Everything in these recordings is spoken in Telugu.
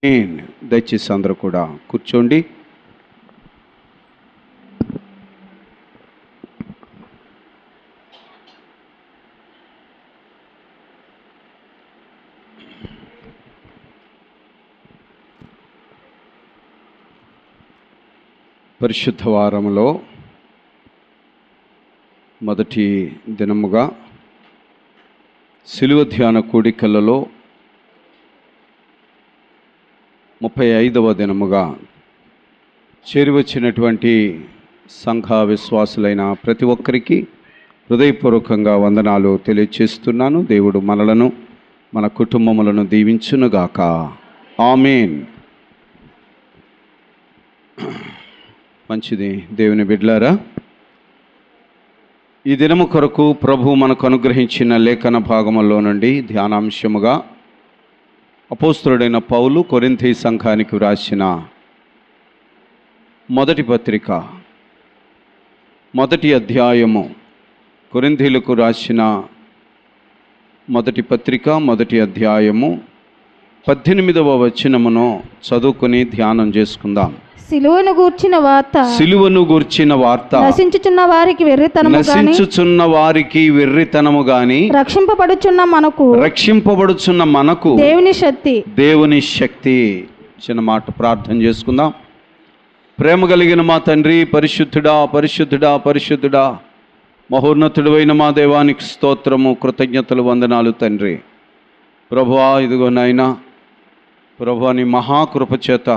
దయచేసి అందరూ కూడా కూర్చోండి. పరిశుద్ధ వారములో మొదటి దినముగా శిలువ ధ్యాన కూడికలలో 35వ దినముగా చేరివచ్చినటువంటి సంఘ విశ్వాసులైన ప్రతి ఒక్కరికి హృదయపూర్వకంగా వందనాలు తెలియచేస్తున్నాను. దేవుడు మనలను మన కుటుంబములను దీవించునుగాక. ఆమేన్. మంచిది దేవుని బిడ్డలారా, ఈ దినము కొరకు ప్రభు మనకు అనుగ్రహించిన లేఖన భాగములో నుండి ధ్యానాంశముగా అపోస్తలుడైన పౌలు కొరింథీ సంఘానికి వ్రాసిన మొదటి పత్రిక మొదటి అధ్యాయము, కొరింథీలకు రాసిన మొదటి పత్రిక మొదటి అధ్యాయము 18వ వచనమును చదువుకుని ధ్యానం చేసుకుందాం. సిలువను గూర్చిన వార్త నశించుచున్న వారికి వెర్రితనము గాని రక్షింపబడుచున్న మనకు దేవుని శక్తి. చిన్న మాట ప్రార్థన చేసుకుందాం. ప్రేమ కలిగిన మా తండ్రి, పరిశుద్ధుడా పరిశుద్ధుడా పరిశుద్ధుడా మహోన్నతుడు అయిన మా దేవానికి స్తోత్రము, కృతజ్ఞతలు, వందనాలు తండ్రి. ప్రభువా, ఇదిగో నాయనా ప్రభువా, నీ మహాకృప చేత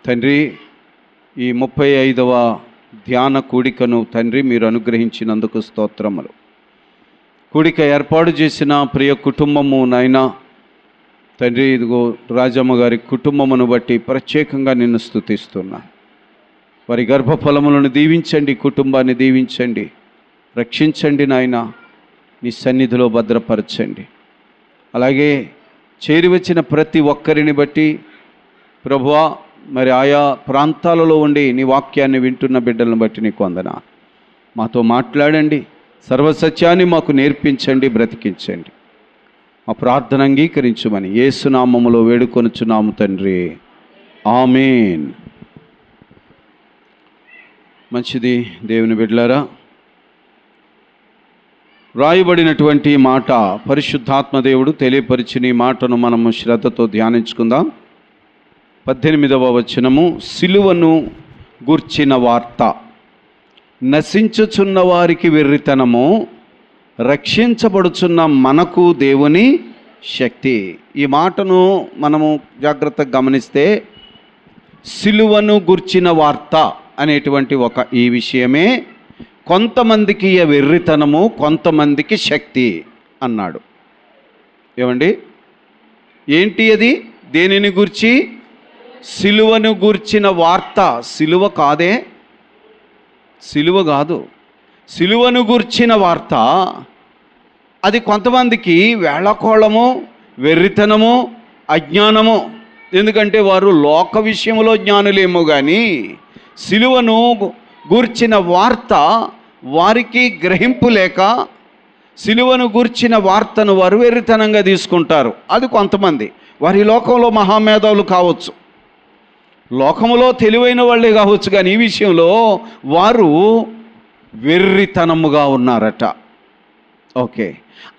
తండ్రి ఈ 35వ ధ్యాన కూడికను తండ్రి మీరు అనుగ్రహించినందుకు స్తోత్రములు. కూడిక ఏర్పాటు చేసిన ప్రియ కుటుంబము నాయనా తండ్రి, ఇదిగో రాజమ్మ గారి కుటుంబమును బట్టి ప్రత్యేకంగా నిన్ను స్తుతిస్తున్నా. వారి గర్భఫలములను దీవించండి, కుటుంబాన్ని దీవించండి, రక్షించండి నాయనా, నీ సన్నిధిలో భద్రపరచండి. అలాగే చేరి వచ్చిన ప్రతి ఒక్కరిని బట్టి ప్రభువా, మరి ఆయా ప్రాంతాలలో ఉండి నీ వాక్యాన్ని వింటున్న బిడ్డలను బట్టి నీకు వందనాలు. మాతో మాట్లాడండి, సర్వసత్యాన్ని మాకు నేర్పించండి, బ్రతికించండి. మా ప్రార్థన అంగీకరించుమని యేసు నామములో వేడుకొనుచున్నాము తండ్రి, ఆమేన్. మంచిది దేవుని బిడ్డలారా, రాయబడినటువంటి మాట పరిశుద్ధాత్మ దేవుడు తెలియపరిచిన ఈ మాటను మనము శ్రద్ధతో ధ్యానించుకుందాం. 18వ వచనము, సిలువను గూర్చిన వార్త నశించుచున్న వారికి వెర్రితనము, రక్షించబడుచున్న మనకు దేవుని శక్తి. ఈ మాటను మనము జాగ్రత్తగా గమనిస్తే సిలువను గూర్చిన వార్త అనేటువంటి ఈ విషయమే కొంతమందికి వెర్రితనము, కొంతమందికి శక్తి అన్నాడు. ఏమండి, ఏంటి అది? దేనిని గూర్చి? సిలువను గూర్చిన వార్త. సిలువ కాదే, సిలువ కాదు, సిలువను గూర్చిన వార్త. అది కొంతమందికి వేళకోళము, వెర్రితనము, అజ్ఞానము. ఎందుకంటే వారు లోక విషయంలో జ్ఞానులేమో కానీ సిలువను గూర్చిన వార్త వారికి గ్రహింపు లేక సిలువను గూర్చిన వార్తను వారు వెర్రితనంగా తీసుకుంటారు. అది కొంతమంది. వారి లోకంలో మహామేధావులు కావచ్చు, లోకములో తెలివైన వాళ్ళే కావచ్చు, కానీ ఈ విషయంలో వారు వెర్రితనముగా ఉన్నారట. ఓకే,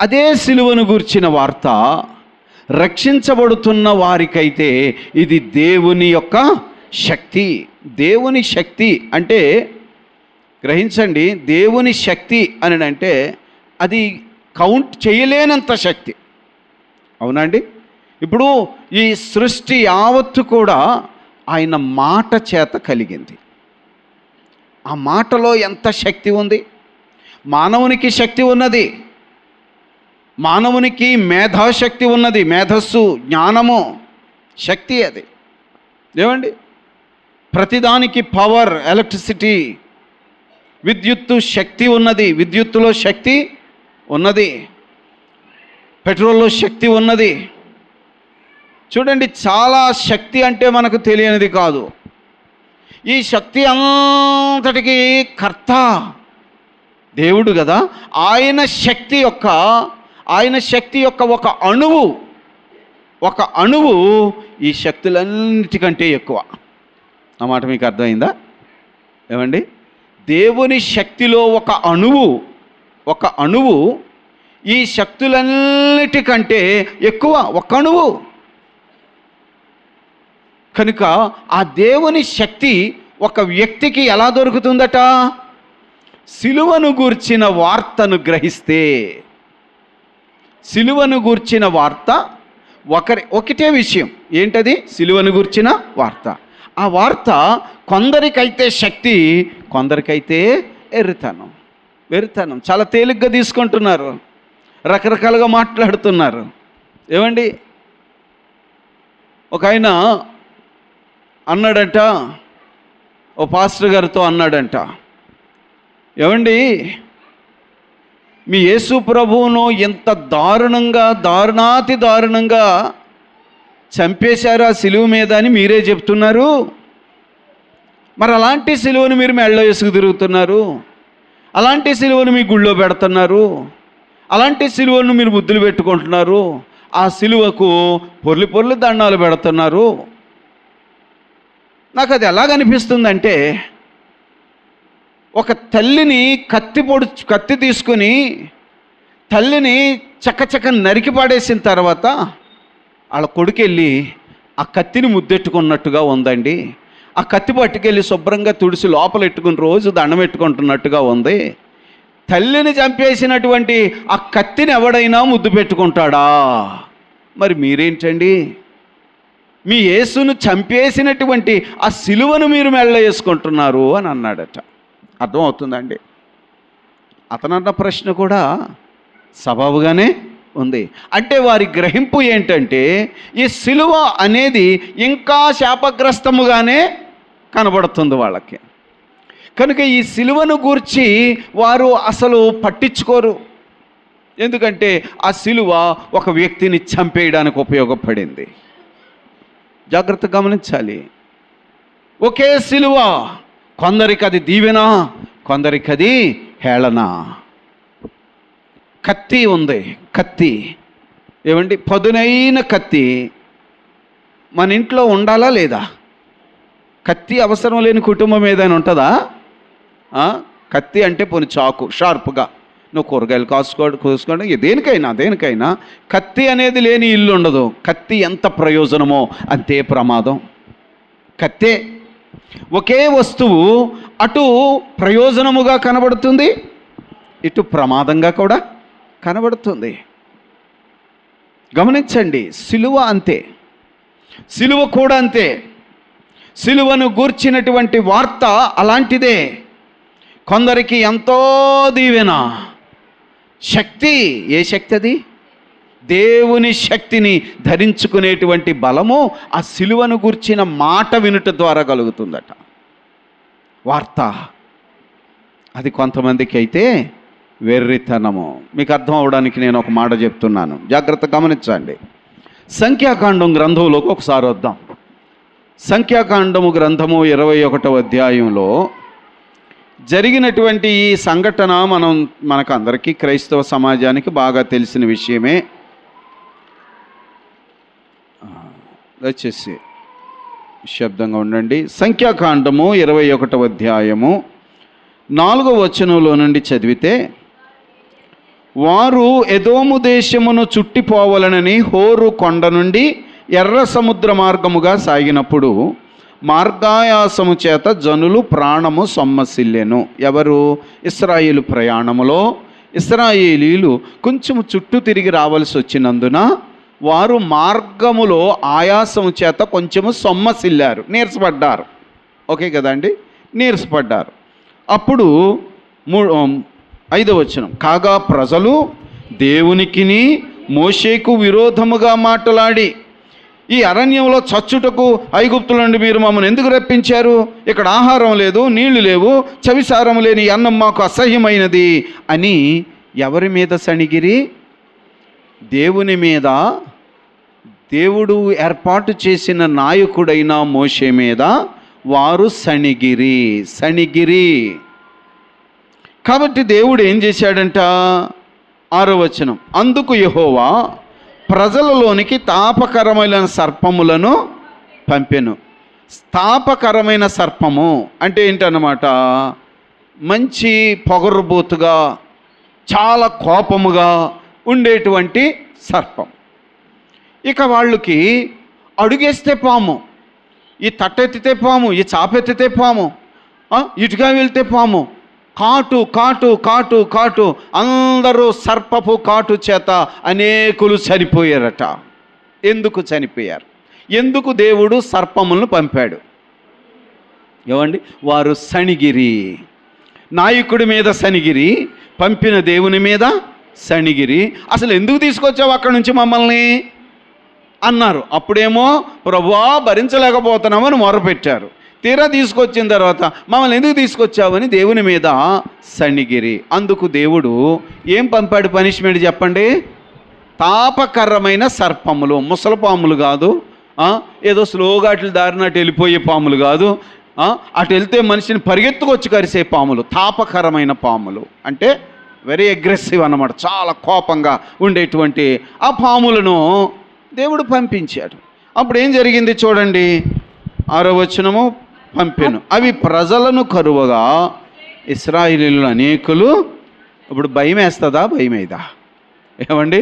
అదే సిలువను గూర్చిన వార్త రక్షించబడుతున్న వారికైతే ఇది దేవుని యొక్క శక్తి. దేవుని శక్తి అంటే గ్రహించండి, దేవుని శక్తి అని అంటే అది కౌంట్ చేయలేనంత శక్తి. అవునండి. ఇప్పుడు ఈ సృష్టి యావత్తు కూడా ఆయన మాట చేత కలిగింది. ఆ మాటలో ఎంత శక్తి ఉంది! మానవునికి శక్తి ఉన్నది, మానవునికి మేధాశక్తి ఉన్నది, మేధస్సు, జ్ఞానము, శక్తి అది. ఏమండి, ప్రతిదానికి పవర్, ఎలక్ట్రిసిటీ, విద్యుత్తు శక్తి ఉన్నది, విద్యుత్తులో శక్తి ఉన్నది, పెట్రోల్లో శక్తి ఉన్నది. చూడండి, చాలా శక్తి అంటే మనకు తెలియనిది కాదు. ఈ శక్తి అంతటికి కర్త దేవుడు కదా. ఆయన శక్తి యొక్క ఒక అణువు, ఒక అణువు ఈ శక్తులన్నిటికంటే ఎక్కువ. ఆ మాట మీకు అర్థమైందా? ఏమండి, దేవుని శక్తిలో ఒక అణువు ఈ శక్తులన్నిటికంటే ఎక్కువ, ఒక అణువు. కనుక ఆ దేవుని శక్తి ఒక వ్యక్తికి ఎలా దొరుకుతుందట? సిలువను గూర్చిన వార్తను గ్రహిస్తే. సిలువను గూర్చిన వార్త ఒకటే విషయం. ఏంటది? సిలువను గూర్చిన వార్త. ఆ వార్త కొందరికైతే శక్తి, కొందరికైతే వెర్రితనం. చాలా తేలిగ్గా తీసుకుంటున్నారు, రకరకాలుగా మాట్లాడుతున్నారు. ఏమండి, ఒక ఆయన అన్నాడంట, ఓ పాస్టర్ గారితో అన్నాడంట, ఏమండి మీ యేసు ప్రభువును ఎంత దారుణాతి దారుణంగా చంపేశారు ఆ సిలువ మీద అని మీరే చెప్తున్నారు. మరి అలాంటి సిలువను మీరు మెళ్ళో వేసుకు తిరుగుతున్నారు, అలాంటి సిలువను మీ గుళ్ళో పెడుతున్నారు, అలాంటి సిలువను మీరు ముద్దులు పెట్టుకుంటున్నారు, ఆ సిలువకు పొర్లి దండాలు పెడుతున్నారు. నాకు అది ఎలాగనిపిస్తుందంటే, ఒక తల్లిని కత్తి తీసుకుని తల్లిని చక్కచక్క నరికి పాడేసిన తర్వాత వాళ్ళ కొడుకెళ్ళి ఆ కత్తిని ముద్దెట్టుకున్నట్టుగా ఉందండి. ఆ కత్తి పట్టుకెళ్ళి శుభ్రంగా తుడిసి లోపల ఎట్టుకుని రోజు దండం పెట్టుకుంటున్నట్టుగా ఉంది. తల్లిని చంపేసినటువంటి ఆ కత్తిని ఎవడైనా ముద్దు పెట్టుకుంటాడా? మరి మీరేంటండి, మీ యేసును చంపేసినటువంటి ఆ సిలువను మీరు మెళ్ళ వేసుకుంటున్నారు అని అన్నాడట. అర్థమవుతుందండి? అతనన్న ప్రశ్న కూడా సబబుగానే ఉంది. అంటే వారి గ్రహింపు ఏంటంటే, ఈ సిలువ అనేది ఇంకా శాపగ్రస్తముగానే కనబడుతుంది వాళ్ళకి. కనుక ఈ సిలువను గూర్చి వారు అసలు పట్టించుకోరు. ఎందుకంటే ఆ సిలువ ఒక వ్యక్తిని చంపేయడానికి ఉపయోగపడింది. జాగ్రత్త గమనించాలి. ఒకే సిలువ, కొందరికి అది దీవెన, కొందరికి అది హేళన. కత్తి ఉంది, కత్తి. ఏమండి, పదునైన కత్తి మన ఇంట్లో ఉండాలా లేదా? కత్తి అవసరం లేని కుటుంబం ఏదైనా ఉంటుందా? కత్తి అంటే పోనీ చాకు, షార్ప్గా నువ్వు కూరగాయలు కోసుకోవడం దేనికైనా కత్తి అనేది లేని ఇల్లు ఉండదు. కత్తి ఎంత ప్రయోజనమో అంతే ప్రమాదం. కత్తే ఒకే వస్తువు అటు ప్రయోజనముగా కనబడుతుంది, ఇటు ప్రమాదంగా కూడా కనబడుతుంది. గమనించండి, సిలువ అంతే, సిలువ కూడా అంతే. సిలువను గూర్చినటువంటి వార్త అలాంటిదే. కొందరికి ఎంతో దీవెన, శక్తి. ఏ శక్తి అది? దేవుని శక్తిని ధరించుకునేటువంటి బలము ఆ సిలువను గూర్చిన మాట వినుట ద్వారా కలుగుతుందట. వార్త అది కొంతమందికి అయితే వెర్రితనము. మీకు అర్థం అవడానికి నేను ఒక మాట చెప్తున్నాను, జాగ్రత్త గమనించండి. సంఖ్యాకాండం గ్రంథంలోకి ఒకసారి వద్దాం. సంఖ్యాకాండము గ్రంథము 21వ అధ్యాయంలో జరిగినటువంటి ఈ సంఘటన మనకు అందరికీ, క్రైస్తవ సమాజానికి బాగా తెలిసిన విషయమే. దయచేసి శబ్దంగా ఉండండి. సంఖ్యాకాండము 21వ అధ్యాయము 4వ వచనంలో నుండి చదివితే, వారు ఎదోము దేశమును చుట్టిపోవలనని హోరు కొండ నుండి ఎర్ర సముద్ర మార్గముగా సాగినప్పుడు మార్గాయాసము చేత జనులు ప్రాణము సొమ్మసిల్లెను. ఎవరు? ఇశ్రాయేలు ప్రయాణములో ఇశ్రాయేలీలు కొంచెము చుట్టూ తిరిగి రావాల్సి వచ్చినందున వారు మార్గములో ఆయాసము చేత కొంచెము సొమ్మసిల్లారు, నీరసపడ్డారు. ఓకే కదండి, నీరసపడ్డారు. అప్పుడు 5వ వచనం, కాగా ప్రజలు దేవునికిని మోషేకు విరోధముగా మాట్లాడి, ఈ అరణ్యంలో చచ్చుటకు ఐగుప్తుల నుండి మీరు మమ్మల్ని ఎందుకు రప్పించారు? ఇక్కడ ఆహారం లేదు, నీళ్లు లేవు, చవిసారం లేని అన్నం మాకు అసహ్యమైనది అని ఎవరి మీద సణిగిరి? దేవుని మీద, దేవుడు ఏర్పాటు చేసిన నాయకుడైన మోషే మీద వారు సణిగిరి. కాబట్టి దేవుడు ఏం చేశాడంట? 6వ వచనం, అందుకు యెహోవా ప్రజలలోనికి తాపకరమైన సర్పములను పంపెను. తాపకరమైన సర్పము అంటే ఏంటన్నమాట? మంచి పొగరుబోతుగా, చాలా కోపముగా ఉండేటువంటి సర్పం. ఇక వాళ్ళకి అడుగేస్తే పాము, ఈ తట్టెత్తితే పాము, ఈ చాపెత్తితే పాము, ఇటుగా వెళ్తే పాము, కాటు కాటు కాటు కాటు, అందరూ సర్పపు కాటు చేత అనేకులు చనిపోయారట. ఎందుకు చనిపోయారు? ఎందుకు దేవుడు సర్పములను పంపాడు? ఏమండి? వారు సణిగిరి, నాయకుడి మీద సణిగిరి, పంపిన దేవుని మీద సణిగిరి. అసలు ఎందుకు తీసుకొచ్చావు అక్కడి నుంచి మమ్మల్ని అన్నారు. అప్పుడేమో ప్రభువా భరించలేకపోతున్నామని మొరపెట్టారు. తీరా తీసుకొచ్చిన తర్వాత మమ్మల్ని ఎందుకు తీసుకొచ్చావని దేవుని మీద సణిగిరి. అందుకు దేవుడు ఏం పంపాడు పనిష్మెంట్ చెప్పండి? తాపకరమైన సర్పములు. ముసలపాములు కాదు, ఏదో స్లోగా అట్ల దారినట్టు వెళ్ళిపోయే పాములు కాదు, అటు వెళ్తే మనిషిని పరిగెత్తుకొచ్చి కరిసే పాములు. తాపకరమైన పాములు అంటే వెరీ అగ్రెసివ్ అన్నమాట, చాలా కోపంగా ఉండేటువంటి ఆ పాములను దేవుడు పంపించాడు. అప్పుడు ఏం జరిగింది చూడండి, 6వ వచనము, పంపెను. అవి ప్రజలను కరువగా ఇశ్రాయేలీయులు అనేకులు. ఇప్పుడు భయం వేస్తుందా? భయం వేయదా? ఏమండి?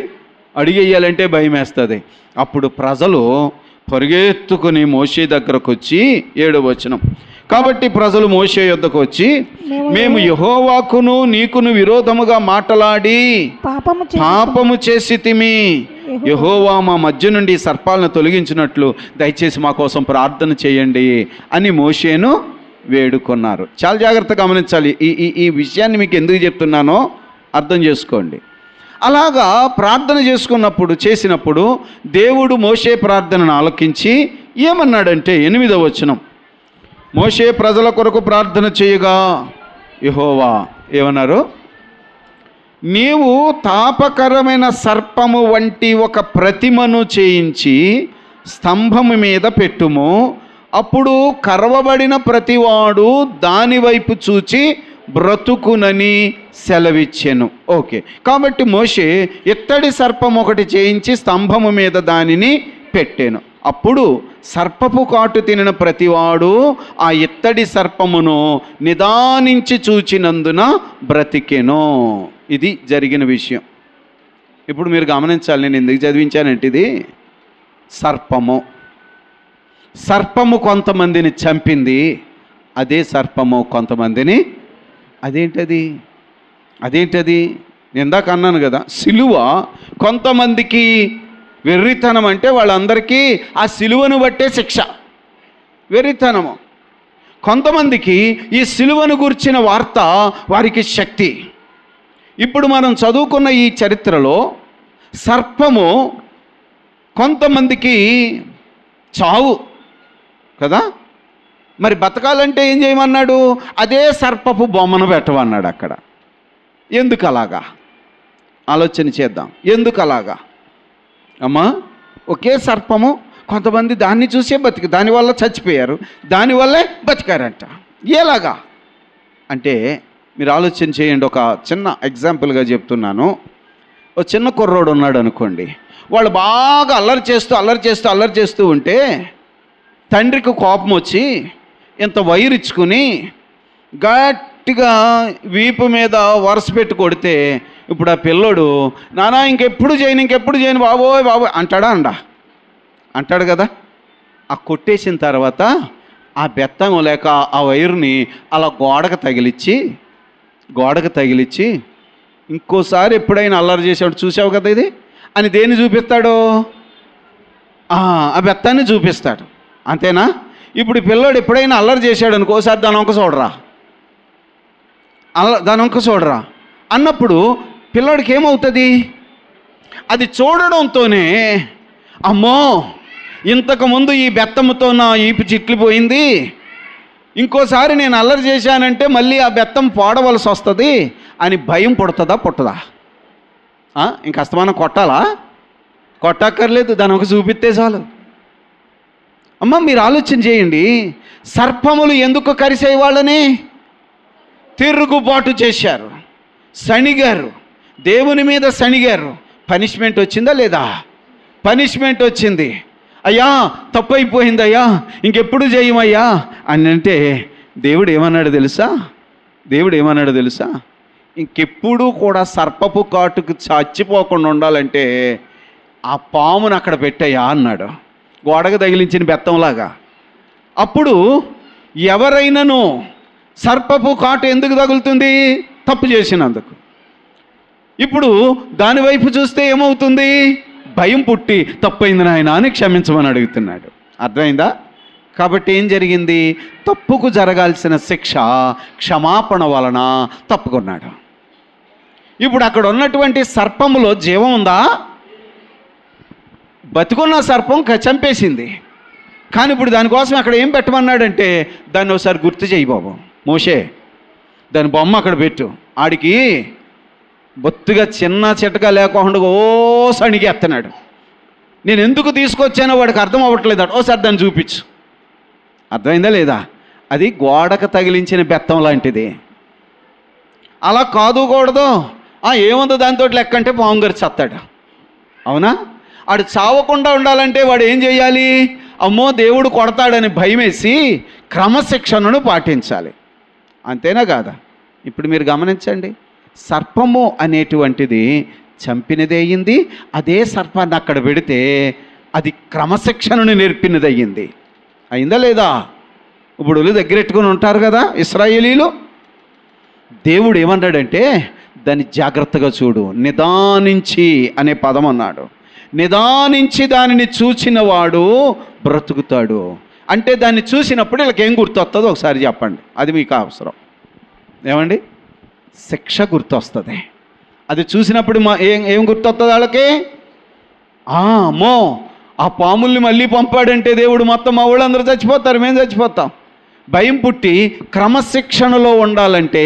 అడిగేయాలంటే భయం వేస్తుంది. అప్పుడు ప్రజలు పరిగెత్తుకుని మోషే దగ్గరకు వచ్చి, 7వ వచనం, కాబట్టి ప్రజలు మోషే యొద్దకు వచ్చి, మేము యెహోవాకును నీకును విరోధముగా మాటలాడి పాపము చేసితిమి. యెహోవా మా మధ్య నుండి సర్పాలను తొలగించినట్లు దయచేసి మా కోసం ప్రార్థన చేయండి అని మోషేను వేడుకున్నారు. చాలా జాగ్రత్తగా గమనించాలి. ఈ విషయాన్ని మీకు ఎందుకు చెప్తున్నానో అర్థం చేసుకోండి. అలాగా ప్రార్థన చేసినప్పుడు దేవుడు మోషే ప్రార్థనను ఆలకించి ఏమన్నాడంటే, 8వ వచనం, మోషే ప్రజల కొరకు ప్రార్థన చేయగా యెహోవా ఏమన్నారు? నీవు తాపకరమైన సర్పము వంటి ఒక ప్రతిమను చేయించి స్తంభము మీద పెట్టుము, అప్పుడు కరవబడిన ప్రతివాడు దాని వైపు చూచి బ్రతుకునని సెలవిచ్చెను. ఓకే, కాబట్టి మోషే ఇత్తడి సర్పం ఒకటి చేయించి స్తంభము మీద దానిని పెట్టాను. అప్పుడు సర్పపు కాటు తినిన ప్రతివాడు ఆ ఇత్తడి సర్పమును నిదానించి చూచినందున బ్రతికెను. ఇది జరిగిన విషయం. ఇప్పుడు మీరు గమనించాలి, నేను ఎందుకు చదివించానంటే, ఇది సర్పము కొంతమందిని చంపింది, అదే సర్పము కొంతమందిని. అదేంటది? నేను ఇందాక అన్నాను కదా, సిలువ కొంతమందికి వెర్రితనం, అంటే వాళ్ళందరికీ ఆ సిలువను బట్టే శిక్ష, వెర్రితనము. కొంతమందికి ఈ సిలువను గురించిన వార్త వారికి శక్తి. ఇప్పుడు మనం చదువుకున్న ఈ చరిత్రలో సర్పము కొంతమందికి చావు కదా, మరి బతకాలంటే ఏం చేయమన్నాడు? అదే సర్పపు బొమ్మను పెట్టమన్నాడు అక్కడ. ఎందుకు అలాగా? ఆలోచన చేద్దాం. ఎందుకు అలాగా? అమ్మా, ఒకే సర్పము, కొంతమంది దాన్ని చూసే దానివల్ల చచ్చిపోయారు, దానివల్లే బతికారంట. ఎలాగా అంటే మీరు ఆలోచన చేయండి. ఒక చిన్న ఎగ్జాంపుల్గా చెప్తున్నాను. ఒక చిన్న కుర్రోడు ఉన్నాడు అనుకోండి, వాళ్ళు బాగా అల్లరి చేస్తూ ఉంటే తండ్రికి కోపం వచ్చి ఇంత వైర్ ఇచ్చుకుని గట్టిగా వీపు మీద వరుస పెట్టి కొడితే, ఇప్పుడు ఆ పిల్లోడు నానా ఇంకెప్పుడు చేయను బాబోయ్ అంటాడు కదా. ఆ కొట్టేసిన తర్వాత ఆ బెత్తం లేక ఆ వైర్ని అలా గోడకు తగిలిచ్చి ఇంకోసారి ఎప్పుడైనా అల్లరి చేసాడు చూసావు కదా ఇది అని దేన్ని చూపిస్తాడు? ఆ బెత్తాన్ని చూపిస్తాడు. అంతేనా? ఇప్పుడు పిల్లోడు ఎప్పుడైనా అల్లరి చేశాడు అనుకోసారి దాని వంక చూడరా అన్నప్పుడు పిల్లోడికి ఏమవుతుంది? అది చూడడంతోనే అమ్మో ఇంతకుముందు ఈ బెత్తముతో నా ఈపు చిట్లిపోయింది, ఇంకోసారి నేను అల్లరి చేశానంటే మళ్ళీ ఆ బెత్తం పోడవలసి వస్తుంది అని భయం పుట్టదా? ఇంక అస్తమానం కొట్టక్కర్లేదు, దాని ఒక చూపిస్తే చాలు. అమ్మ మీరు ఆలోచన చేయండి, సర్పములు ఎందుకు కరిసే వాళ్ళని? తిరుగుబాటు చేశారు, సణిగారు, దేవుని మీద సణిగారు. పనిష్మెంట్ వచ్చిందా లేదా? పనిష్మెంట్ వచ్చింది. అయ్యా తప్పు అయిపోయింది అయ్యా, ఇంకెప్పుడు చేయమయ్యా అని అంటే దేవుడు ఏమన్నాడు తెలుసా? ఇంకెప్పుడు కూడా సర్పపు కాటుకు చచ్చిపోకుండా ఉండాలంటే ఆ పామును అక్కడ పెట్టయ్యా అన్నాడు, గోడకు తగిలించిన బెత్తంలాగా. అప్పుడు ఎవరైనాను సర్పపు కాటు ఎందుకు తగులుతుంది? తప్పు చేసినందుకు. ఇప్పుడు దాని వైపు చూస్తే ఏమవుతుంది? భయం పుట్టి తప్పైంది నాయన అని క్షమించమని అడుగుతున్నాడు. అర్థమైందా? కాబట్టి ఏం జరిగింది? తప్పుకు జరగాల్సిన శిక్ష క్షమాపణ వలన తప్పుకున్నాడు. ఇప్పుడు అక్కడ ఉన్నటువంటి సర్పములో జీవం ఉందా? బతుకున్న సర్పం చంపేసింది. కానీ ఇప్పుడు దానికోసం అక్కడ ఏం పెట్టమన్నాడంటే, దాన్ని ఒకసారి గుర్తు చేయి బాబు మోషే, దాని బొమ్మ అక్కడ పెట్టు. ఆడికి బొత్తుగా చిన్న చిటక లేకుండా సణిగేస్తున్నాడు. నేను ఎందుకు తీసుకొచ్చానో వాడికి అర్థం అవ్వట్లేదు. ఓసారి దాన్ని చూపించు. అర్థమైందా లేదా? అది గోడకు తగిలించిన బెత్తం లాంటిది. అలా కాదుకూడదు. ఏముందో దాంతో లెక్కంటే పాము గారు చస్తాడు. అవునా? ఆడు చావకుండా ఉండాలంటే వాడు ఏం చేయాలి? అమ్మో దేవుడు కొడతాడని భయమేసి క్రమశిక్షణను పాటించాలి. అంతేనా కాదా? ఇప్పుడు మీరు గమనించండి, సర్పము అనేటువంటిది చంపినది అయ్యింది. అదే సర్పాన్ని అక్కడ పెడితే అది క్రమశిక్షణను నేర్పినది అయ్యింది. అయిందా లేదా? ఇప్పుడు ఒళ్ళు దగ్గరెట్టుకుని ఉంటారు కదా ఇశ్రాయేలీలు. దేవుడు ఏమన్నాడంటే, దాన్ని జాగ్రత్తగా చూడు, నిదానించి అనే పదం అన్నాడు. నిదానించి దానిని చూచిన వాడు బ్రతుకుతాడు. అంటే దాన్ని చూసినప్పుడు వీళ్ళకి ఏం గుర్తొస్తుందో ఒకసారి చెప్పండి. అది మీకు అవసరం. ఏమండి? శిక్ష గుర్తొస్తుంది. అది చూసినప్పుడు ఏం గుర్తొస్తుంది వాళ్ళకి? అమ్మో ఆ పాముల్ని మళ్ళీ పంపాడంటే దేవుడు మొత్తం మా వాళ్ళందరూ చచ్చిపోతారు, మేము చచ్చిపోతాం. భయం పుట్టి క్రమశిక్షణలో ఉండాలంటే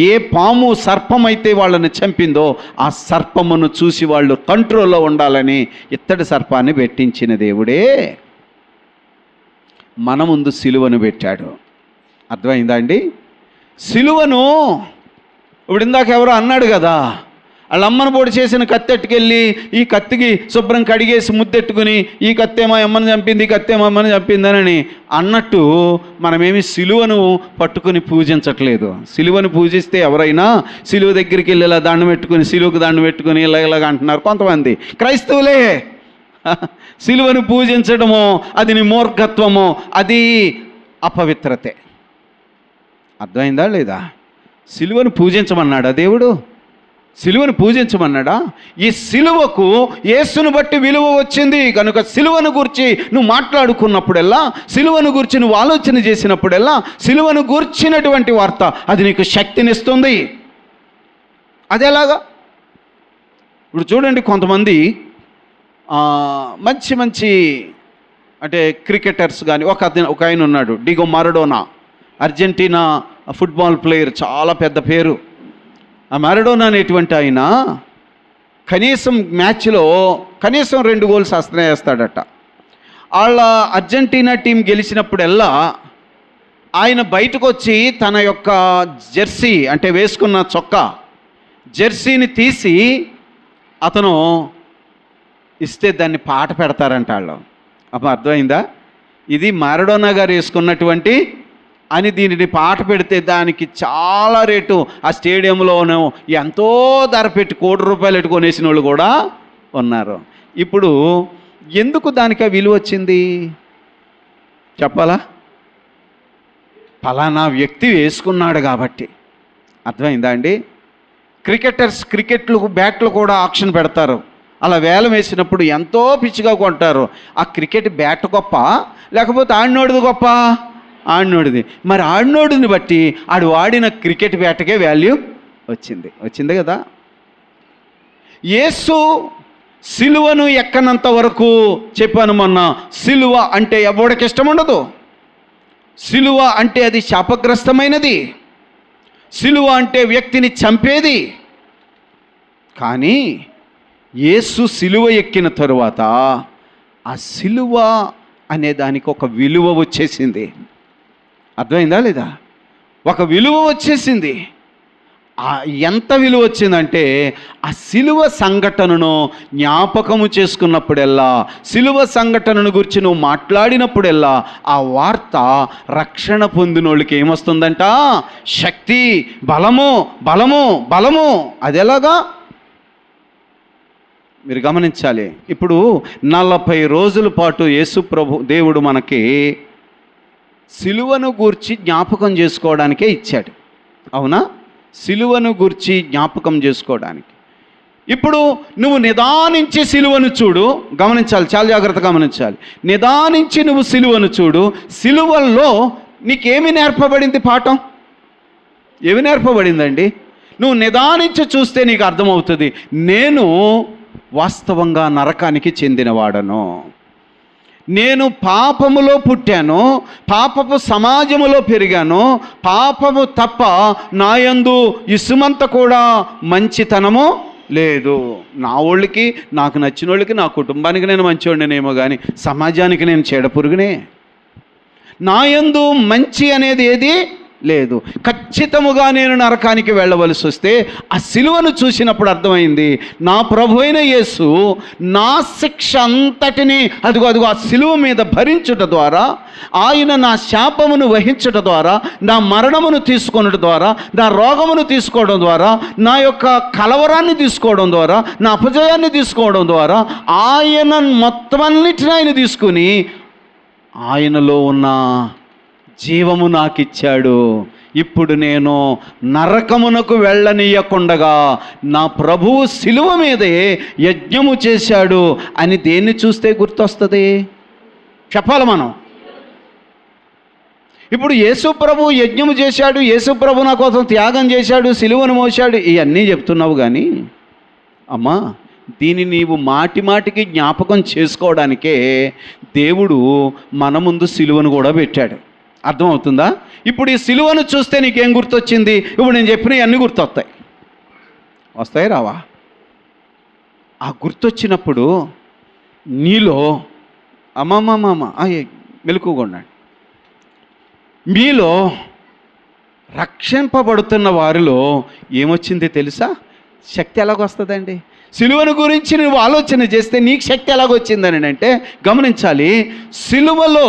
ఏ పాము సర్పమైతే వాళ్ళని చంపిందో ఆ సర్పమును చూసి వాళ్ళు కంట్రోల్లో ఉండాలని ఇత్తడి సర్పాన్ని పెట్టించిన దేవుడే మన ముందు సిలువను పెట్టాడు. అర్థమైందా అండి? సిలువను ఇప్పుడు ఇందాక ఎవరో అన్నాడు కదా, వాళ్ళ అమ్మను పొడి చేసిన కత్తి ఎట్టుకెళ్ళి ఈ కత్తికి శుభ్రం కడిగేసి ముద్దెట్టుకుని ఈ కత్తేమో అమ్మని చంపింది, ఈ కత్తేమో అమ్మని చంపిందనని అన్నట్టు మనమేమి సిలువను పట్టుకుని పూజించట్లేదు. సిలువను పూజిస్తే ఎవరైనా సిలువ దగ్గరికి వెళ్ళి ఇలా దండం పెట్టుకుని సిలువకు దండం పెట్టుకుని ఇలాగ అంటున్నారు కొంతమంది క్రైస్తవులే. సిలువను పూజించడమో అది నీ మూర్ఖత్వమో, అది అపవిత్రతే. అర్థమైందా లేదా? సిలువను పూజించమన్నాడా దేవుడు? సిలువను పూజించమన్నాడా? ఈ సిలువకు యేసును బట్టి విలువ వచ్చింది కనుక సిలువను గురించి నువ్వు మాట్లాడుకున్నప్పుడల్లా, సిలువను గురించి నువ్వు ఆలోచన చేసినప్పుడల్లా, సిలువను గురించినటువంటి వార్త అది నీకు శక్తినిస్తుంది. అదేలాగా ఇప్పుడు చూడండి, కొంతమంది మంచి మంచి అంటే క్రికెటర్స్ కానీ ఒక ఆయన ఉన్నాడు, Diego Maradona, Argentina football player, చాలా పెద్ద పేరు. ఆ మారడోనా అనేటువంటి ఆయన కనీసం మ్యాచ్లో కనీసం 2 గోల్స్ వేస్తాడట. వాళ్ళ అర్జెంటీనా టీం గెలిచినప్పుడల్లా ఆయన బయటకు వచ్చి తన యొక్క జెర్సీ అంటే వేసుకున్న చొక్కా జెర్సీని తీసి అతను ఇస్తే దాన్ని పాట పెడతారంట వాళ్ళు. అప్పుడు అర్థమైందా? ఇది మారడోనా గారు వేసుకున్నటువంటి అని దీనిని పాట పెడితే దానికి చాలా రేటు. ఆ స్టేడియంలోనూ ఎంతో ధర పెట్టి ₹1 కోట్లు కొనేసిన వాళ్ళు కూడా ఉన్నారు. ఇప్పుడు ఎందుకు దానికి ఆ విలువ వచ్చింది చెప్పాలా? ఫలానా వ్యక్తి వేసుకున్నాడు కాబట్టి. అర్థమైందా అండి? క్రికెట్లు బ్యాట్లు కూడా ఆక్షన్ పెడతారు. అలా వేలం వేసినప్పుడు ఎంతో పిచ్చిగా కొంటారు. ఆ క్రికెట్ బ్యాట్ గొప్ప లేకపోతే ఆడినోడిది గొప్ప? ఆడినోడిది. మరి ఆడినోడిని బట్టి ఆడు వాడిన క్రికెట్ బ్యాట్కే వాల్యూ వచ్చింది కదా. యేసు సిలువను ఎక్కనంత వరకు చెప్పాను మొన్న, సిలువ అంటే ఎవడికి ఇష్టం ఉండదు. సిలువ అంటే అది శాపగ్రస్తమైనది. సిలువ అంటే వ్యక్తిని చంపేది. కానీ యేసు సిలువ ఎక్కిన తరువాత ఆ సిలువ అనే దానికి ఒక విలువ వచ్చేసింది. అర్థమైందా లేదా? ఒక విలువ వచ్చేసింది. ఎంత విలువ వచ్చిందంటే ఆ సిలువ సంఘటనను జ్ఞాపకము చేసుకున్నప్పుడెల్లా, సిలువ సంఘటనను గురించి నువ్వు మాట్లాడినప్పుడెల్లా ఆ వార్త రక్షణ పొందినోళ్ళకి ఏమొస్తుందంట? శక్తి, బలము, బలము, బలము. అది ఎలాగా మీరు గమనించాలి. ఇప్పుడు 40 రోజుల పాటు యేసు ప్రభు దేవుడు మనకి సిలువను గూర్చి జ్ఞాపకం చేసుకోవడానికే ఇచ్చాడు. అవునా? సిలువను గూర్చి జ్ఞాపకం చేసుకోవడానికి. ఇప్పుడు నువ్వు నిదానించి సిలువను చూడు. గమనించాలి, చాలా జాగ్రత్తగా గమనించాలి. నిదానించి నువ్వు సిలువను చూడు. సిలువల్లో నీకేమి నేర్పబడింది? పాఠం ఏమి నేర్పబడిందండి? నువ్వు నిదానించి చూస్తే నీకు అర్థమవుతుంది, నేను వాస్తవంగా నరకానికి చెందినవాడను. నేను పాపములో పుట్టాను, పాపపు సమాజములో పెరిగాను. పాపము తప్ప నాయందు ఇసుమంత కూడా మంచితనము లేదు. నా వాళ్ళకి, నాకు నచ్చిన వాళ్ళకి, నా కుటుంబానికి నేను మంచివాడినేమో కానీ సమాజానికి నేను చెడపురుగునే. నాయందు మంచి అనేది ఏది లేదు. ఖచ్చితముగా నేను నరకానికి వెళ్ళవలసి వస్తే ఆ సిలువను చూసినప్పుడు అర్థమైంది, నా ప్రభు అయిన యేసు నా శిక్ష అంతటినీ అదిగో ఆ సిలువ మీద భరించుట ద్వారా, ఆయన నా శాపమును వహించుట ద్వారా, నా మరణమును తీసుకొనుట ద్వారా, నా రోగమును తీసుకోవడం ద్వారా, నా యొక్క కలవరాన్ని తీసుకోవడం ద్వారా, నా అపజయాన్ని తీసుకోవడం ద్వారా ఆయన మొత్తం అన్నిటిని ఆయన తీసుకుని ఆయనలో ఉన్న జీవము నాకు ఇచ్చాడు. ఇప్పుడు నేను నరకమునకు వెళ్ళనీయకుండగా నా ప్రభువు సిలువ మీదే యజ్ఞము చేశాడు అని దేన్ని చూస్తే గుర్తొస్తుంది? చెప్పాలి మనం. ఇప్పుడు యేసు ప్రభు యజ్ఞము చేశాడు, యేసు ప్రభు నా కోసం త్యాగం చేశాడు, సిలువను మోశాడు, ఇవన్నీ చెప్తున్నావు కానీ అమ్మా, దీన్ని నీవు మాటి మాటికి జ్ఞాపకం చేసుకోవడానికే దేవుడు మన ముందు సిలువను కూడా పెట్టాడు. అర్థమవుతుందా? ఇప్పుడు ఈ సిలువను చూస్తే నీకేం గుర్తొచ్చింది? ఇప్పుడు నేను చెప్పినవి అన్నీ గుర్తొస్తాయి. వస్తాయి రావా? ఆ గుర్తొచ్చినప్పుడు నీలో మెలకుగొన్నాడు. మీలో రక్షింపబడుతున్న వారిలో ఏమొచ్చింది తెలుసా? శక్తి ఎలాగొస్తుందండి? సిలువను గురించి నువ్వు ఆలోచన చేస్తే నీకు శక్తి ఎలాగొచ్చిందని అంటే గమనించాలి. సిలువలో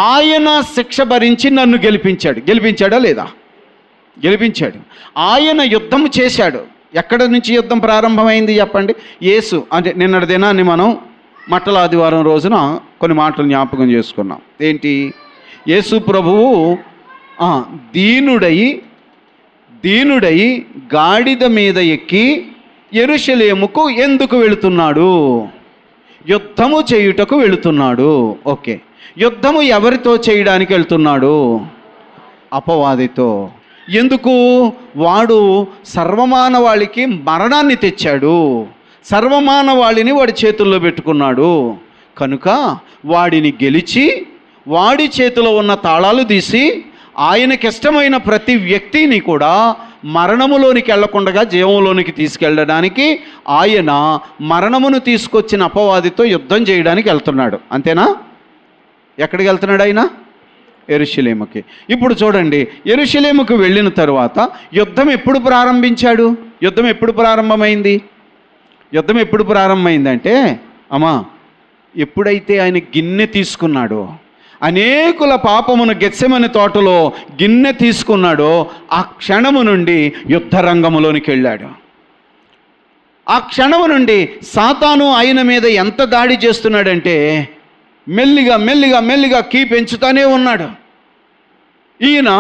ఆయన శిక్ష భరించి నన్ను గెలిపించాడు. గెలిపించాడా లేదా? గెలిపించాడు. ఆయన యుద్ధం చేశాడు. ఎక్కడ నుంచి యుద్ధం ప్రారంభమైంది చెప్పండి? యేసు అంటే నిన్నటి దినాన్ని మనం మట్టల ఆదివారం రోజున కొన్ని మాటలు జ్ఞాపకం చేసుకున్నాం. ఏంటి? యేసు ప్రభువు దీనుడై గాడిద మీద ఎక్కి యెరూషలేముకు ఎందుకు వెళుతున్నాడు? యుద్ధము చేయుటకు వెళుతున్నాడు. ఓకే, యుద్ధము ఎవరితో చేయడానికి వెళ్తున్నాడు? అపవాదితో. ఎందుకు? వాడు సర్వమానవాళికి మరణాన్ని తెచ్చాడు. సర్వమానవాళిని వాడి చేతుల్లో పెట్టుకున్నాడు. కనుక వాడిని గెలిచి వాడి చేతిలో ఉన్న తాళాలు తీసి ఆయనకిష్టమైన ప్రతి వ్యక్తిని కూడా మరణములోనికి వెళ్లకుండా జీవంలోనికి తీసుకెళ్ళడానికి ఆయన మరణమును తీసుకొచ్చిన అపవాదితో యుద్ధం చేయడానికి వెళ్తున్నాడు. అంతేనా? ఎక్కడికి వెళ్తున్నాడు ఆయన? యెరూషలేముకి. ఇప్పుడు చూడండి, యెరూషలేముకు వెళ్ళిన తరువాత యుద్ధం ఎప్పుడు ప్రారంభించాడు? యుద్ధం ఎప్పుడు ప్రారంభమైంది? యుద్ధం ఎప్పుడు ప్రారంభమైందంటే ఎప్పుడైతే ఆయన గిన్నె తీసుకున్నాడో, అనేకుల పాపమును గెత్సెమని తోటలో గిన్నె తీసుకున్నాడో ఆ క్షణము నుండి యుద్ధ రంగములోనికి వెళ్ళాడు. ఆ క్షణము నుండి సాతాను ఆయన మీద ఎంత దాడి చేస్తున్నాడంటే మెల్లిగా కీ పెంచుతానే ఉన్నాడు. ఈయన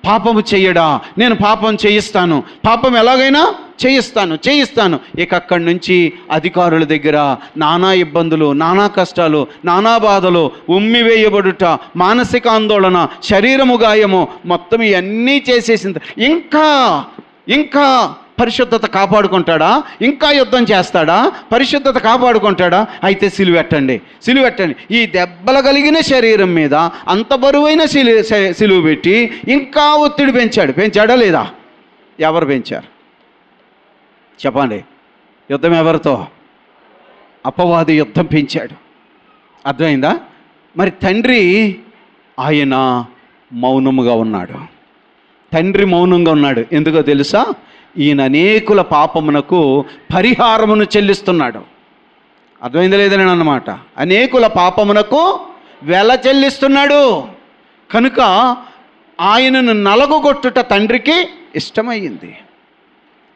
పాపము చెయ్యడా, నేను పాపం చేయిస్తాను, పాపం ఎలాగైనా చేయిస్తాను. ఇక అక్కడి నుంచి అధికారుల దగ్గర నానా ఇబ్బందులు, నానా కష్టాలు, నానా బాధలు, ఉమ్మివేయబడుట, మానసిక ఆందోళన, శరీరము గాయము, మొత్తం ఇవన్నీ చేసేసింది. ఇంకా పరిశుద్ధత కాపాడుకుంటాడా? ఇంకా యుద్ధం చేస్తాడా? పరిశుద్ధత కాపాడుకుంటాడా? అయితే సిలువెట్టండి. ఈ దెబ్బలు కలిగిన శరీరం మీద అంత బరువైన సిలువ పెట్టి ఇంకా ఒత్తిడి పెంచాడా లేదా? ఎవరు పెంచారు చెప్పండి? యుద్ధం ఎవరితో? అపవాది యుద్ధం పెంచాడు. అర్థమైందా? మరి తండ్రి ఆయన మౌనముగా ఉన్నాడు. తండ్రి మౌనంగా ఉన్నాడు. ఎందుకో తెలుసా? ఈయన అనేకుల పాపమునకు పరిహారమును చెల్లిస్తున్నాడు. అర్థమైంది లేదని అన్నమాట. అనేకుల పాపమునకు వెల చెల్లిస్తున్నాడు కనుక ఆయనను నలగొట్టుట తండ్రికి ఇష్టమయ్యింది.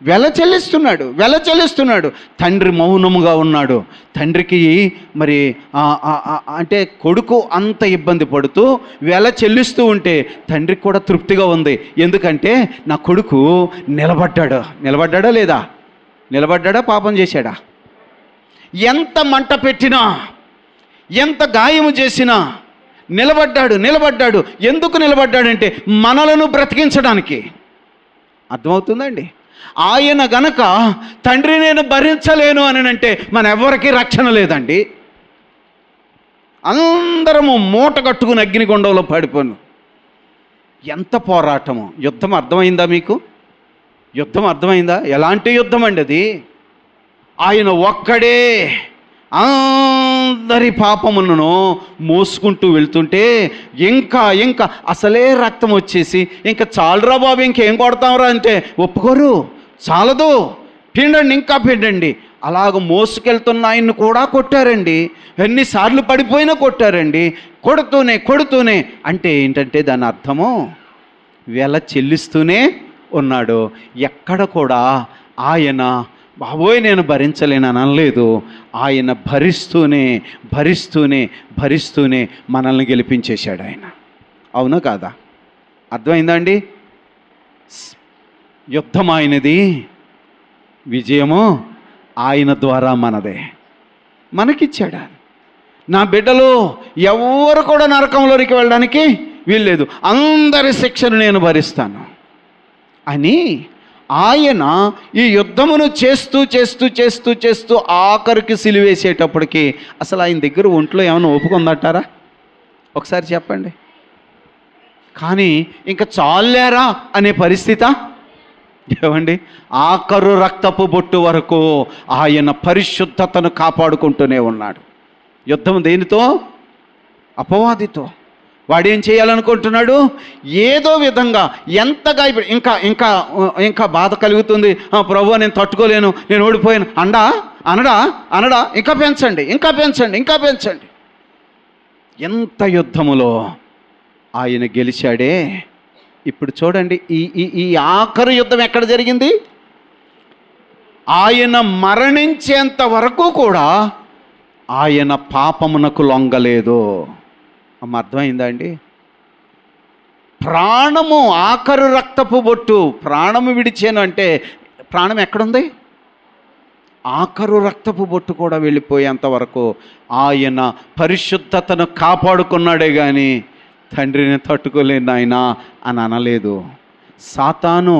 వెల చెల్లిస్తున్నాడు. తండ్రి మౌనముగా ఉన్నాడు. తండ్రికి మరి అంటే కొడుకు అంత ఇబ్బంది పడుతూ వెల చెల్లిస్తూ ఉంటే తండ్రికి కూడా తృప్తిగా ఉంది. ఎందుకంటే నా కొడుకు నిలబడ్డాడా లేదా? నిలబడ్డాడా పాపం చేశాడా? ఎంత మంట పెట్టినా, ఎంత గాయము చేసినా నిలబడ్డాడు. ఎందుకు నిలబడ్డాడంటే మనలను బ్రతికించడానికి. అర్థమవుతుందండి? ఆయన గనక తండ్రి నేను భరించలేను అని అంటే మన ఎవరికి రక్షణ లేదండి. అందరము మూట కట్టుకుని అగ్నిగుండంలో పడిపోను. ఎంత పోరాటము! యుద్ధం అర్థమైందా మీకు? యుద్ధం అర్థమైందా? ఎలాంటి యుద్ధం అండి అది? ఆయన ఒక్కడే అందరి పాపములను మోసుకుంటూ వెళ్తుంటే ఇంకా అసలే రక్తం వచ్చేసి ఇంకా చాలురా బాబు, ఇంకేం కొడతాంరా అంటే ఒప్పుకోరు. చాలదు, పిండండి. అలాగ మోసుకెళ్తున్న ఆయన్ని కూడా కొట్టారండి. ఎన్నిసార్లు పడిపోయినా కొట్టారండి. కొడుతూనే అంటే ఏంటంటే దాని అర్థము వెల చెల్లిస్తూనే ఉన్నాడు. ఎక్కడ కూడా ఆయన బాబోయ్ నేను భరించలేను అనలేదు. ఆయన భరిస్తూనే మనల్ని గెలిపించేశాడు ఆయన. అవునా కాదా? అర్థమైందా అండి? యుద్ధం ఆయనది, విజయము ఆయన ద్వారా మనదే. మనకిచ్చాడు. నా బిడ్డలు ఎవరు కూడా నరకంలోనికి వెళ్ళడానికి వీల్లేదు, అందరి శిక్షను నేను భరిస్తాను అని ఆయన ఈ యుద్ధమును చేస్తూ ఆఖరికి సిలువేసేటప్పటికి అసలు ఆయన దగ్గర ఒంట్లో ఏమైనా ఒప్పుకుందంటారా? ఒకసారి చెప్పండి. కానీ ఇంకా చాలేరా అనే పరిస్థితి ఏమండి? ఆఖరు రక్తపు బొట్టు వరకు ఆయన పరిశుద్ధతను కాపాడుకుంటూనే ఉన్నాడు. యుద్ధం దేనితో? అపవాదితో. వాడేం చేయాలనుకుంటున్నాడు? ఏదో విధంగా ఎంతగా ఇంకా బాధ కలుగుతుంది. ప్రభు నేను తట్టుకోలేను, నేను ఓడిపోయాను అనడా ఇంకా పెంచండి. ఎంత యుద్ధములో ఆయన గెలిచాడే. ఇప్పుడు చూడండి, ఈ ఆఖరు యుద్ధం ఎక్కడ జరిగింది? ఆయన మరణించేంత వరకు కూడా ఆయన పాపమునకు లొంగలేదు. అర్థమైందా అండి? ప్రాణము, ఆఖరు రక్తపు బొట్టు, ప్రాణము విడిచాను అంటే ప్రాణం ఎక్కడుంది? ఆఖరు రక్తపు బొట్టు కూడా వెళ్ళిపోయేంత వరకు ఆయన పరిశుద్ధతను కాపాడుకున్నాడే కానీ తండ్రిని తట్టుకోలేను ఆయన అని అనలేదు. సాతాను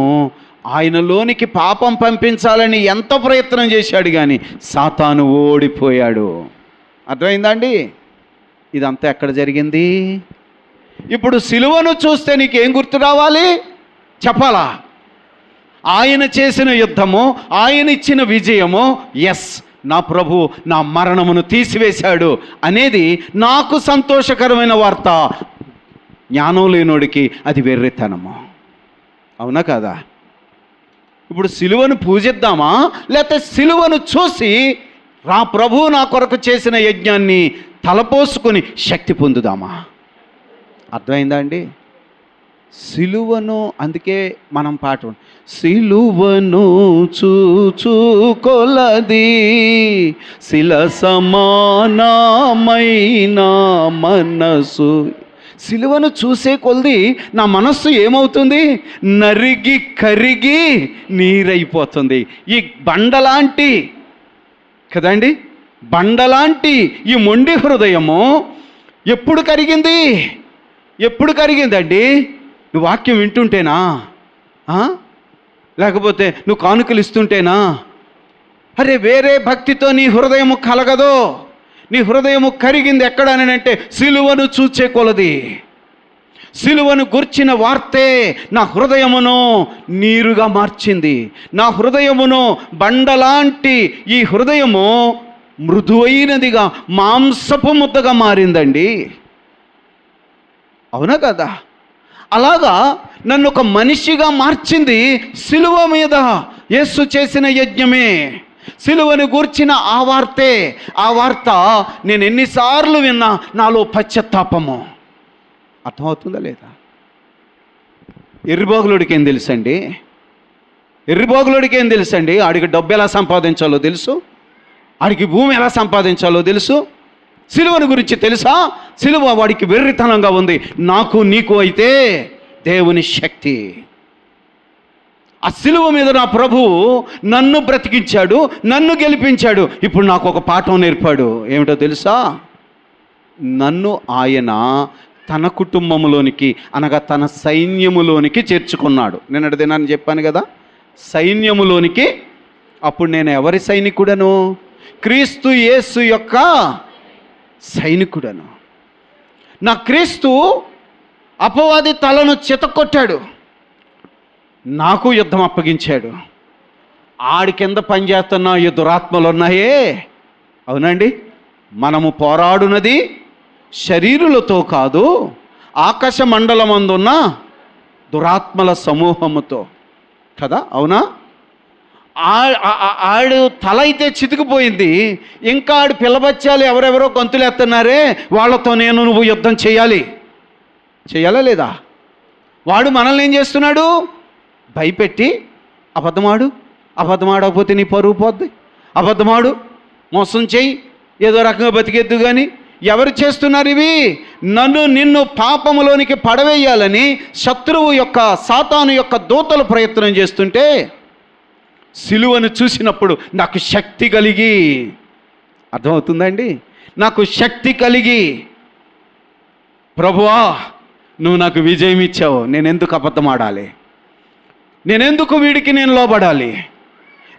ఆయనలోనికి పాపం పంపించాలని ఎంత ప్రయత్నం చేశాడు కానీ సాతాను ఓడిపోయాడు. అర్థమైందా అండి? ఇదంతా ఎక్కడ జరిగింది? ఇప్పుడు సిలువను చూస్తే నీకేం గుర్తు రావాలి? చెప్పాలా? ఆయన చేసిన యుద్ధము, ఆయన ఇచ్చిన విజయము, ఎస్ నా ప్రభు నా మరణమును తీసివేశాడు అనేది నాకు సంతోషకరమైన వార్త. జ్ఞానం లేనోడికి అది వెర్రితనము. అవునా కాదా? ఇప్పుడు సిలువను పూజిద్దామా, లేకపోతే సిలువను చూసి రా ప్రభు నా కొరకు చేసిన యజ్ఞాన్ని తలపోసుకొని శక్తి పొందుదామా? అర్థమైందా అండి? సిలువను, అందుకే మనం పాట, సిలువను చూచు కొలది శిల సమానమైన మనసు. సిలువను చూసే కొలది నా మనస్సు ఏమవుతుంది? నరిగి కరిగి నీరైపోతుంది. ఈ బండలాంటి కదండి, బండలాంటి ఈ మొండి హృదయము ఎప్పుడు కరిగిందండి? నువ్వు వాక్యం వింటుంటేనా? లేకపోతే నువ్వు కానుకలు ఇస్తుంటేనా? అరే వేరే భక్తితో నీ హృదయము కలగదు. నీ హృదయము కరిగింది ఎక్కడ అని అంటే సిలువను చూచే కొలది. సిలువను గుర్చిన వార్తే నా హృదయమును నీరుగా మార్చింది. నా హృదయమును బండలాంటి ఈ హృదయము మృదువైనదిగా మాంసపు ముద్దగా మారిందండి. అవునా కదా? అలాగా నన్ను ఒక మనిషిగా మార్చింది సిలువ మీద యేసు చేసిన యజ్ఞమే. సిలువను గూర్చిన ఆ వార్తే. ఆ వార్త నేను ఎన్నిసార్లు విన్నా నాలో పశ్చాత్తాపము. అర్థమవుతుందా లేదా? ఎర్రిబాగులుడికి ఏం తెలుసండి? ఎర్రిబాగులుడికి ఏం తెలుసండి? ఆడికి డబ్బు ఎలా సంపాదించాలో తెలుసు, ఆడికి భూమి ఎలా సంపాదించాలో తెలుసు. సిలువను గురించి తెలుసా? సిలువ వాడికి వెర్రితనంగా ఉంది. నాకు నీకు అయితే దేవుని శక్తి. ఆ సిలువ మీద నా ప్రభువు నన్ను బ్రతికించాడు, నన్ను గెలిపించాడు. ఇప్పుడు నాకు ఒక పాఠం నేర్పాడు. ఏమిటో తెలుసా? నన్ను ఆయన తన కుటుంబంలోనికి, అనగా తన సైన్యములోనికి చేర్చుకున్నాడు. నేను అడిగినాను చెప్పాను కదా, సైన్యములోనికి. అప్పుడు నేను ఎవరి సైనికుడను? క్రీస్తు యేసు యొక్క సైనికుడను. నా క్రీస్తు అపవాది తలను చితక్కొట్టాడు, నాకు యుద్ధం అప్పగించాడు. ఆడి కింద పనిచేస్తున్న ఈ దురాత్మలు ఉన్నాయే, అవునండి, మనము పోరాడునది శరీరులతో కాదు, ఆకాశ మండలమందున్న దురాత్మల సమూహముతో కదా, అవునా? ఆడు తల అయితే చితికిపోయింది, ఇంకా ఆడు పిల్లబచ్చాలి ఎవరెవరో గొంతులేస్తున్నారే, వాళ్ళతో నువ్వు యుద్ధం చేయాలా లేదా? వాడు మనల్ని ఏం చేస్తున్నాడు? భయపెట్టి అబద్ధమాడకపోతే నీ పరువు పోద్ది, అబద్ధమాడు, మోసం చేయి, ఏదో రకంగా బతికేద్దు. కానీ ఎవరు చేస్తున్నారు ఇవి? నిన్ను పాపములోనికి పడవేయాలని శత్రువు యొక్క, సాతాను యొక్క దూతలు ప్రయత్నం చేస్తుంటే, సిలువను చూసినప్పుడు నాకు శక్తి కలిగి, అర్థమవుతుందండి, నాకు శక్తి కలిగి, ప్రభువా నువ్వు నాకు విజయం ఇచ్చావు, నేనెందుకు అబద్ధం ఆడాలి, నేనెందుకు వీడికి లోబడాలి,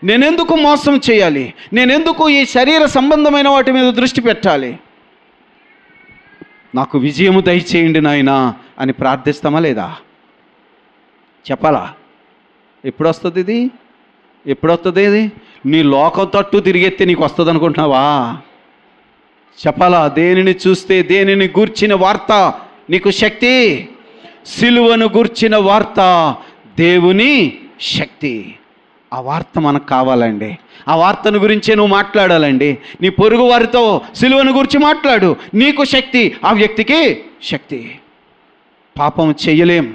నేనెందుకు మోసం చేయాలి, నేనెందుకు ఈ శరీర సంబంధమైన వాటి మీద దృష్టి పెట్టాలి, నాకు విజయము దయచేయండి నాయనా అని ప్రార్థిస్తామా లేదా? చెప్పాలా? ఎప్పుడు వస్తుంది ఇది? నీ లోకం తట్టు తిరిగెత్తే నీకు వస్తుంది అనుకుంటున్నావా? చెప్పాలా? దేనిని చూస్తే, దేనిని గూర్చిన వార్త నీకు శక్తి? సిలువను గూర్చిన వార్త దేవుని శక్తి. ఆ వార్త మనకు కావాలండి. ఆ వార్తను గురించే నువ్వు మాట్లాడాలండి. నీ పొరుగు వారితో సిలువను గురించి మాట్లాడు, నీకు శక్తి, ఆ వ్యక్తికి శక్తి. పాపము చేయలేము.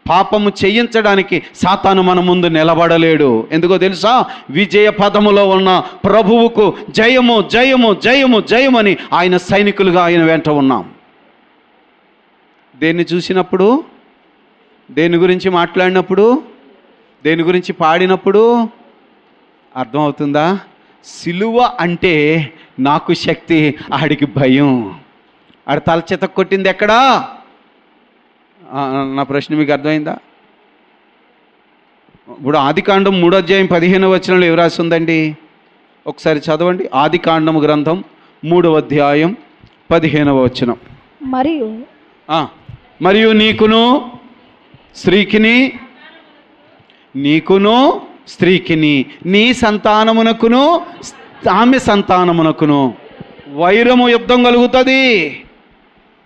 పాపము చేయించడానికి సాతాను మన ముందు నిలబడలేడు. ఎందుకో తెలుసా? విజయ పదములో ఉన్న ప్రభువుకు జయము జయము జయము జయమని ఆయన సైనికులుగా ఆయన వెంట ఉన్నాం. దేన్ని చూసినప్పుడు, దేని గురించి మాట్లాడినప్పుడు, దేని గురించి పాడినప్పుడు అర్థమవుతుందా? సిలువ అంటే నాకు శక్తి, ఆడికి భయం. ఆడి తల చేత కొట్టింది ఎక్కడా? నా ప్రశ్న మీకు అర్థమైందా? ఇప్పుడు ఆదికాండం 3:15 ఏం రాసి ఉందండి? ఒకసారి చదవండి. ఆదికాండం గ్రంథం 3:15. మరియు నీకును స్త్రీకిని నీ సంతానమునకును ఆమె సంతానమునకును వైరము యుద్ధం కలుగుతుంది.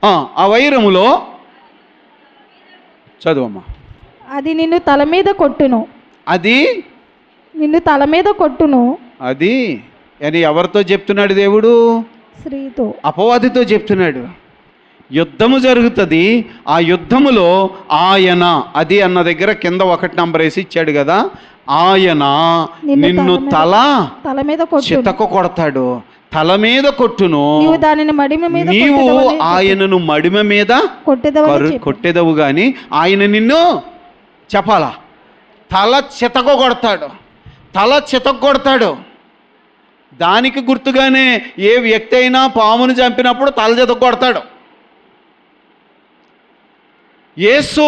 ఆ వైరములో చదువమ్మా. అది నిన్ను తల మీద కొట్టును. అది అని ఎవరితో చెప్తున్నాడు దేవుడు? స్త్రీతో, అపవాదితో చెప్తున్నాడు. యుద్ధము జరుగుతుంది. ఆ యుద్ధములో ఆయన, అది అన్న దగ్గర కింద 1 నంబర్ వేసి ఇచ్చాడు కదా, ఆయన నిన్ను తల మీద చితక కొడతాడు, తల మీద కొట్టును, నీవు ఆయనను మడిమ మీద కొట్టెదవు గాని ఆయన నిన్ను, చెప్పాలా, తల చితక కొడతాడు. దానికి గుర్తుగానే ఏ వ్యక్తి అయినా పామును చంపినప్పుడు తల చితక కొడతాడు. యేసు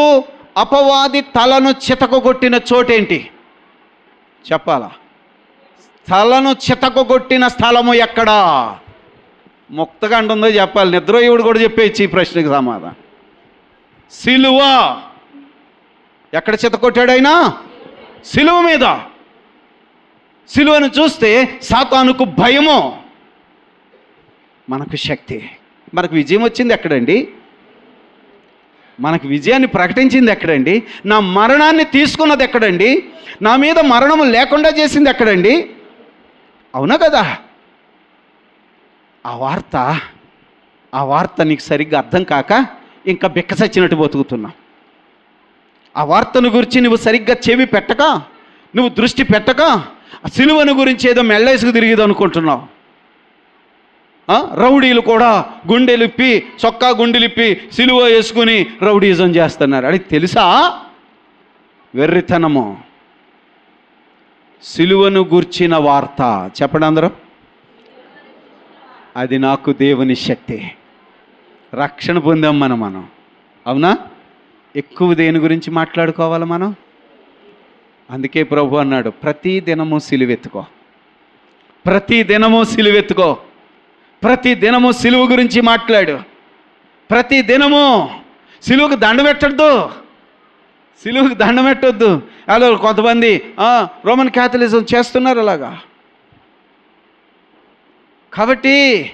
అపవాది తలను చితకగొట్టిన చోటేంటి చెప్పాలా? తలను చితకగొట్టిన స్థలము ఎక్కడా? ముక్తగా అంటుందో చెప్పాలి. నిద్రయోడు కూడా చెప్పేయచ్చు ఈ ప్రశ్నకి సమాధానం. సిలువ. ఎక్కడ చితకొట్టాడు ఆయన? సిలువ మీద. సిలువను చూస్తే సాతానుకు భయము, మనకు శక్తి. మనకు విజయం వచ్చింది ఎక్కడండి? మనకు విజయాన్ని ప్రకటించింది ఎక్కడండి? నా మరణాన్ని తీసుకున్నది ఎక్కడండి? నా మీద మరణము లేకుండా చేసింది ఎక్కడండి? అవునా కదా? ఆ వార్త నీకు సరిగ్గా అర్థం కాక ఇంకా బిక్క చచ్చినట్టు బతుకుతున్నావు. ఆ వార్తను గురించి నువ్వు సరిగ్గా చెవి పెట్టక, నువ్వు దృష్టి పెట్టక, ఆ సిలువను గురించి ఏదో మెళ్ళేసుకు తిరిగిది అనుకుంటున్నావు. రౌడీలు కూడా గుండెలిప్పి, చొక్కా గుండెలిప్పి సిలువ వేసుకుని రౌడీజం చేస్తున్నారు. అది తెలుసా? వెర్రితనము. సిలువను గూర్చిన వార్త చెప్పండి అందరూ. అది నాకు దేవుని శక్తి. రక్షణ పొందాం మనం. అవునా? ఎక్కువ దేని గురించి మాట్లాడుకోవాలి మనం? అందుకే ప్రభు అన్నాడు, ప్రతి దినము సిలువెత్తుకో, ప్రతి దినము సిలువెత్తుకో, ప్రతి దినము సిలువ గురించి మాట్లాడు. ప్రతి దినము సిలువకు దండ పెట్టద్దు, సిలువకు దండం పెట్టొద్దు. అలా కొంతమంది రోమన్ క్యాథలిజం చేస్తున్నారు అలాగా. కాబట్టి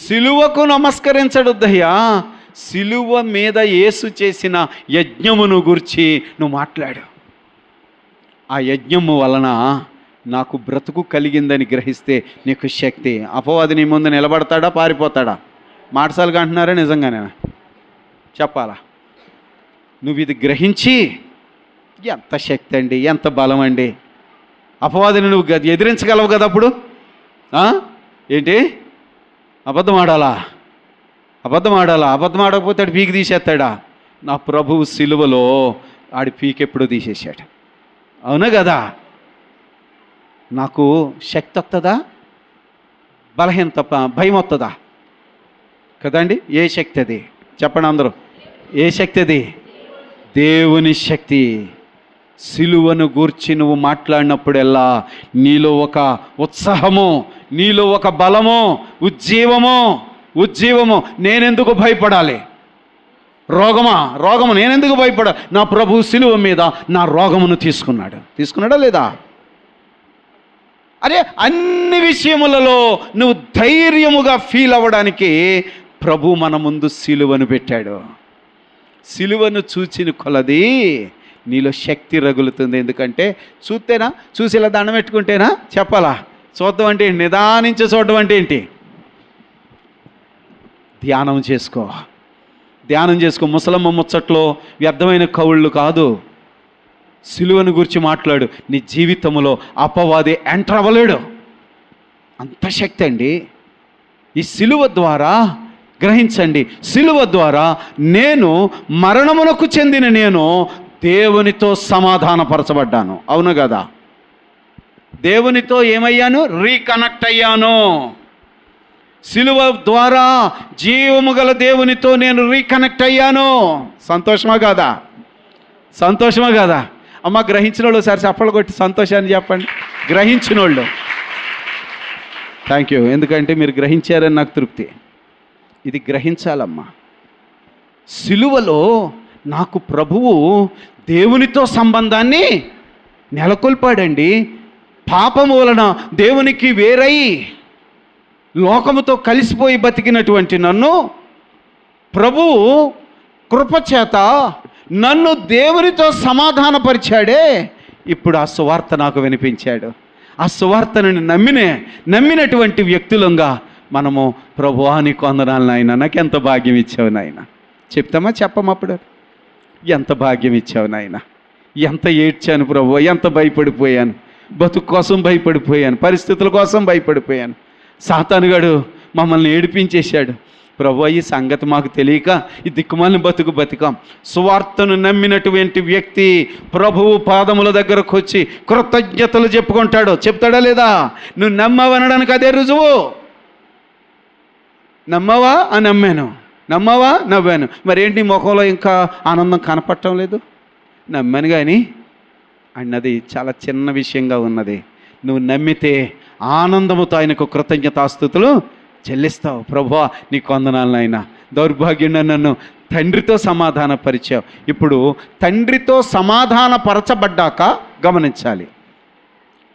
సిలువకు నమస్కరించడొద్దయ్యా, సిలువ మీద యేసు చేసిన యజ్ఞమును గురించి నువ్వు మాట్లాడు. ఆ యజ్ఞము వలన నాకు బ్రతుకు కలిగిందని గ్రహిస్తే నీకు శక్తి. అపవాది నీ ముందు నిలబడతాడా, పారిపోతాడా? మాటసాలుగా అంటున్నారా నిజంగానే చెప్పాలా? నువ్వు ఇది గ్రహించి, ఎంత శక్తి అండి, ఎంత బలం అండి, అపవాదిని నువ్వు ఎదిరించగలవు కదా. అప్పుడు ఏంటి? అబద్ధం ఆడాలా? అబద్ధం ఆడకపోతే ఆడు పీకి తీసేస్తాడా? నా ప్రభువు సిలువలో ఆడి పీకి ఎప్పుడో తీసేశాడు. అవునా కదా? నాకు శక్తి వస్తుందా, బలహీనత, భయం వస్తుందా? కదండి. ఏ శక్తి అది చెప్పండి అందరూ. ఏ శక్తి అది? దేవుని శక్తి. సిలువను గూర్చి నువ్వు మాట్లాడినప్పుడెల్లా నీలో ఒక ఉత్సాహము, నీలో ఒక బలము, ఉజ్జీవము. నేనెందుకు భయపడాలి? రోగము నేనెందుకు భయపడాలి? నా ప్రభు సిలువ మీద నా రోగమును తీసుకున్నాడా లేదా? అరే, అన్ని విషయములలో నువ్వు ధైర్యముగా ఫీల్ అవ్వడానికి ప్రభు మన ముందు సిలువను పెట్టాడు. సిలువను చూచిన కొలది నీలో శక్తి రగులుతుంది. ఎందుకంటే చూసి ఇలా దండం పెట్టుకుంటేనా? చెప్పాలా? చూడటం అంటే ఏంటి? నిదానించి చూడటం అంటే ఏంటి? ధ్యానం చేసుకో. ముసలమ్మ ముచ్చట్లో వ్యర్థమైన కవుళ్ళు కాదు. సిలువను గురించి మాట్లాడు. నీ జీవితంలో అపవాది ఎంటర్ అవ్వలేడు. అంత శక్తి అండి ఈ సిలువ ద్వారా. గ్రహించండి, సిలువ ద్వారా నేను మరణమునకు చెందిన నేను దేవునితో సమాధానపరచబడ్డాను. అవును కదా? దేవునితో ఏమయ్యాను? రీకనెక్ట్ అయ్యాను. సిలువ ద్వారా జీవము గల దేవునితో నేను రీకనెక్ట్ అయ్యాను. సంతోషమా కాదా? అమ్మ, గ్రహించిన వాళ్ళు ఒకసారి చప్పలు కొట్టి సంతోషాన్ని చెప్పండి. గ్రహించిన వాళ్ళు థ్యాంక్ యూ. ఎందుకంటే మీరు గ్రహించారని నాకు తృప్తి. ఇది గ్రహించాలమ్మా. సిలువలో నాకు ప్రభువు దేవునితో సంబంధాన్ని నెలకొల్పాడండి. పాపము వలన దేవునికి వేరై లోకముతో కలిసిపోయి బతికినటువంటి నన్ను ప్రభువు కృపచేత నన్ను దేవునితో సమాధానపరిచాడే. ఇప్పుడు ఆ సువార్త నాకు వినిపించాడు. ఆ సువార్తను నమ్మినటువంటి వ్యక్తులంగా మనము ప్రభువా నీకు వందనాలు నాయన, నాకెంత భాగ్యం ఇచ్చావు నాయన చెప్తామా? చెప్పమప్పుడు ఎంత భాగ్యం ఇచ్చావు నాయన, ఎంత ఏడ్చాను ప్రభువా, ఎంత భయపడిపోయాను, బతుకు కోసం భయపడిపోయాను, పరిస్థితుల కోసం భయపడిపోయాను. సాతానుగాడు మమ్మల్ని ఏడిపించేశాడు. ప్రభువా ఈ సంగతి మాకు తెలియక ఈ దిక్కుమాలిన బతికాం. సువార్తను నమ్మినటువంటి వ్యక్తి ప్రభువు పాదముల దగ్గరకు వచ్చి కృతజ్ఞతలు చెప్తాడా లేదా? నువ్వు నమ్మవనడానికి అదే రుజువు. నమ్మవా? నవ్వాను. మరేంటి ముఖంలో ఇంకా ఆనందం కనపడటం లేదు? నమ్మాను కానీ అన్నది చాలా చిన్న విషయంగా ఉన్నది. నువ్వు నమ్మితే ఆనందముతో ఆయనకు కృతజ్ఞతాస్తుతులు చెల్లిస్తావు. ప్రభువా నీకు వందనాలు నాయన, దౌర్భాగ్యం నన్ను తండ్రితో సమాధానపరిచావు. ఇప్పుడు తండ్రితో సమాధానపరచబడ్డాక గమనించాలి,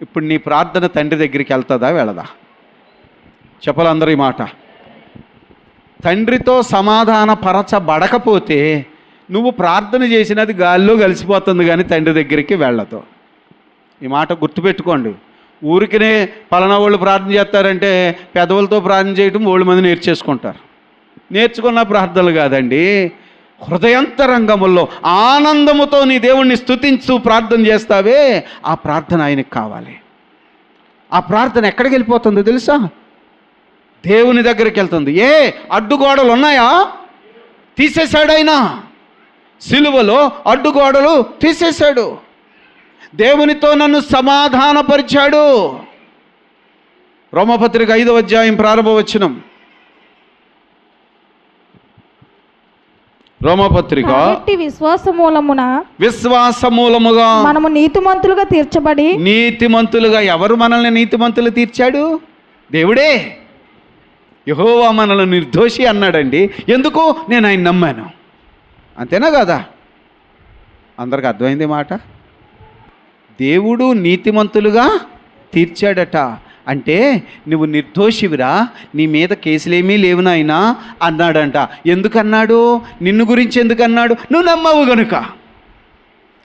ఇప్పుడు నీ ప్రార్థన తండ్రి దగ్గరికి వెళ్తుందా వెళ్ళదా? చెప్పాలందరూ ఈ మాట. తండ్రితో సమాధానపరచబడకపోతే నువ్వు ప్రార్థన చేసినది గాల్లో కలిసిపోతుంది కానీ తండ్రి దగ్గరికి వెళ్ళదు. ఈ మాట గుర్తుపెట్టుకోండి. ఊరికినే పలానా వాళ్ళు ప్రార్థన చేస్తారంటే పెదవులతో ప్రార్థన చేయటం ఓళ్ళు మంది నేర్చేసుకుంటారు. నేర్చుకున్న ప్రార్థనలు కాదండి, హృదయంతరంగముల్లో ఆనందముతో నీ దేవుణ్ణి స్తుతించు ప్రార్థన చేస్తావే, ఆ ప్రార్థన ఆయనకు కావాలి. ఆ ప్రార్థన ఎక్కడికి వెళ్ళిపోతుందో తెలుసా? దేవుని దగ్గరికి వెళ్తుంది. అడ్డుగోడలు ఉన్నాయా? తీసేశాడు ఆయన. సిలువలో అడ్డుగోడలు తీసేశాడు. దేవునితో నన్ను సమాధానపరిచాడు. రోమపత్రిక 5వ అధ్యాయం ప్రారంభ వచనం. రోమపత్రిక విశ్వాసమూలముగా మనము నీతిమంతులుగా తీర్చబడి. నీతిమంతులుగా ఎవరు మనల్ని నీతిమంతులు తీర్చాడు? దేవుడే. యెహోవా మనల్ని నిర్దోషి అన్నాడండి. ఎందుకు? నేను ఆయన నమ్మాను. అంతేనా కదా? అందరికి అర్థమైంది మాట. దేవుడు నీతిమంతులుగా తీర్చాడట. అంటే నువ్వు నిర్దోషివిరా, నీ మీద కేసులేమీ లేవు నాయనా అన్నాడంట. ఎందుకన్నాడు? నిన్ను గురించి ఎందుకన్నాడు? నువ్వు నమ్మావు గనుక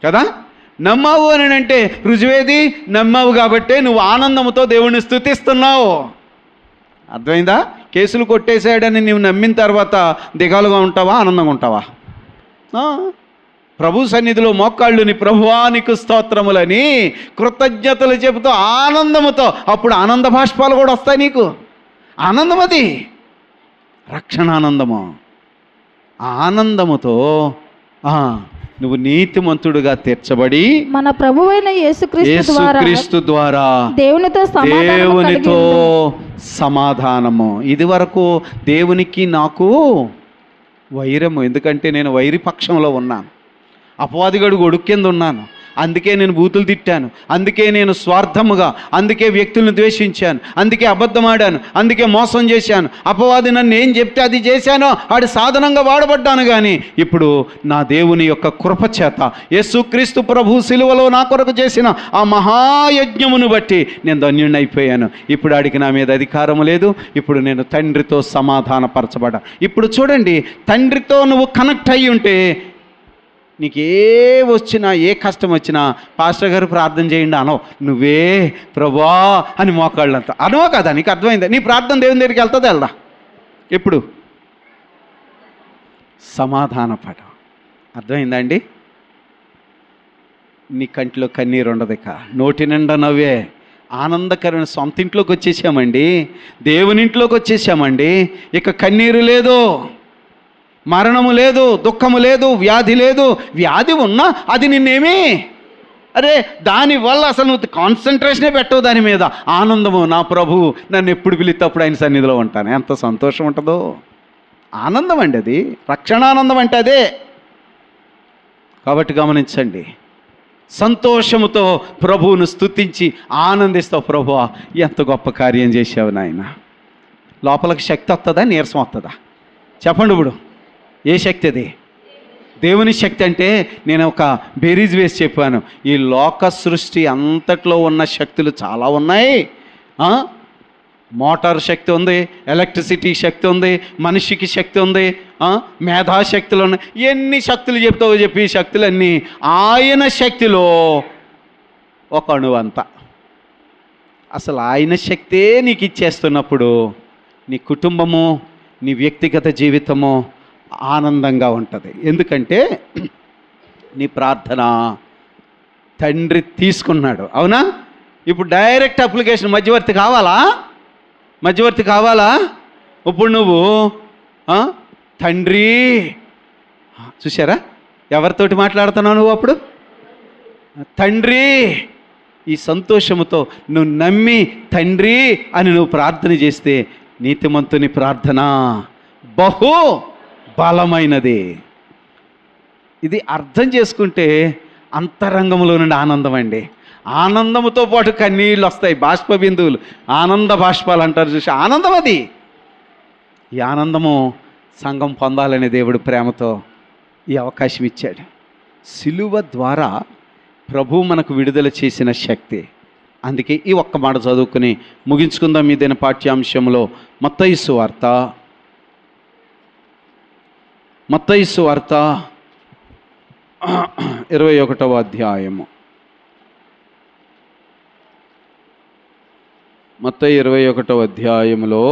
కదా. నమ్మావు అని అంటే రుజువేది? నమ్మావు కాబట్టే నువ్వు ఆనందంతో దేవుణ్ణి స్తుతిస్తున్నావు. అర్థమైందా? కేసులు కొట్టేశాడని నువ్వు నమ్మిన తర్వాత దిగాలుగా ఉంటావా, ఆనందంగా ఉంటావా? ప్రభు సన్నిధిలో మోకాళ్ళుని ప్రభువా నీకు స్తోత్రములని కృతజ్ఞతలు చెబుతూ ఆనందముతో, అప్పుడు ఆనంద బాష్పాలు కూడా వస్తాయి నీకు. ఆనందం అది రక్షణానందము. ఆనందముతో నువ్వు నీతిమంతుడుగా తీర్చబడి మన ప్రభువైన యేసుక్రీస్తు ద్వారా దేవునితో సమాధానము. ఇది వరకు దేవునికి నాకు వైరము. ఎందుకంటే నేను వైరి పక్షంలో ఉన్నాను, అపవాదిగడు గొడుగు కింద ఉన్నాను. అందుకే నేను బూతులు తిట్టాను, అందుకే నేను స్వార్థముగా, అందుకే వ్యక్తులను ద్వేషించాను, అందుకే అబద్ధమాడాను, అందుకే మోసం చేశాను. అపవాది నన్ను ఏం చెప్తే అది చేశానో ఆడి సాధనంగా వాడబడ్డాను. కానీ ఇప్పుడు నా దేవుని యొక్క కృపచేత యేసుక్రీస్తు ప్రభు సిలువలో నా కొరకు చేసిన ఆ మహాయజ్ఞమును బట్టి నేను ధన్యుడిని అయిపోయాను. ఇప్పుడు ఆడికి నా మీద అధికారం లేదు. ఇప్పుడు నేను తండ్రితో సమాధానపరచబడ్డా. ఇప్పుడు చూడండి, తండ్రితో నువ్వు కనెక్ట్ అయ్యి ఉంటే నీకు వచ్చినా, ఏ కష్టం వచ్చినా పాస్టర్ గారు ప్రార్థన చేయండి అనో. నువ్వే ప్రభా అని మోకాళ్ళంతా అనో కదా. నీకు అర్థమైందా? నీ ప్రార్థన దేవుని దగ్గరికి వెళ్తుందా? వెళ్దా? ఎప్పుడు సమాధానపడ. అర్థమైందా అండి? నీ కంటిలో కన్నీరు ఉండదు, ఇక నోటి నిండా నవ్వే. ఆనందకరమైన సొంత ఇంట్లోకి వచ్చేసామండి, దేవుని ఇంట్లోకి వచ్చేసామండి. ఇక కన్నీరు లేదు, మరణము లేదు, దుఃఖము లేదు, వ్యాధి లేదు. వ్యాధి ఉన్నా అది నిన్నేమి దానివల్ల అసలు నువ్వు కాన్సన్ట్రేషనే పెట్టవు దాని మీద. ఆనందము, నా ప్రభువు నన్ను ఎప్పుడు పిలిస్తప్పుడు ఆయన సన్నిధిలో ఉంటాను. ఎంత సంతోషం ఉంటుందో. ఆనందం అండి అది, రక్షణానందం అంటే అదే. కాబట్టి గమనించండి, సంతోషముతో ప్రభువును స్తుతించి ఆనందిస్తావు. ప్రభువా ఎంత గొప్ప కార్యం చేసావు నాయన. లోపలికి శక్తి వస్తుందా, నీరసం వస్తుందా? చెప్పండి. ఇప్పుడు ఏ శక్తి అది? దేవుని శక్తి. అంటే నేను ఒక బేరీజ్ వేసి చెప్పాను. ఈ లోక సృష్టి అంతట్లో ఉన్న శక్తులు చాలా ఉన్నాయి. మోటార్ శక్తి ఉంది, ఎలక్ట్రిసిటీ శక్తి ఉంది, మనిషికి శక్తి ఉంది, మేధాశక్తులు ఉన్నాయి. ఎన్ని శక్తులు చెప్తావో చెప్పి ఈ శక్తులన్నీ ఆయన శక్తిలో ఒక అణువంత. అసలు ఆయన శక్తే నీకు ఇచ్చేస్తున్నప్పుడు నీ కుటుంబము, నీ వ్యక్తిగత జీవితము ఆనందంగా ఉంటుంది. ఎందుకంటే నీ ప్రార్థన తండ్రి తీసుకున్నాడు. అవునా? ఇప్పుడు డైరెక్ట్ అప్లికేషన్. మధ్యవర్తి కావాలా? మధ్యవర్తి కావాలా? ఇప్పుడు నువ్వు తండ్రి, చూసారా ఎవరితోటి మాట్లాడుతున్నావు నువ్వు? అప్పుడు తండ్రి, ఈ సంతోషముతో నువ్వు నమ్మి తండ్రి అని నువ్వు ప్రార్థన చేస్తే నీతిమంతుని ప్రార్థన బహు బలమైనది. ఇది అర్థం చేసుకుంటే అంతరంగంలో నుండి ఆనందం అండి. ఆనందముతో పాటు కన్నీళ్ళు వస్తాయి, బాష్ప బిందువులు, ఆనంద బాష్పాలు అంటారు చూసి. ఆనందం అది. ఈ ఆనందము సంఘం పొందాలని దేవుడు ప్రేమతో ఈ అవకాశం ఇచ్చాడు. సిలువ ద్వారా ప్రభు మనకు విడుదల చేసిన శక్తి. అందుకే ఈ ఒక్క మాట చదువుకుని ముగించుకుందాం ఈ దిన పాఠ్యాంశంలో. మత్తయి సువార్త 21వ అధ్యాయము. మత్తయి 21వ అధ్యాయములో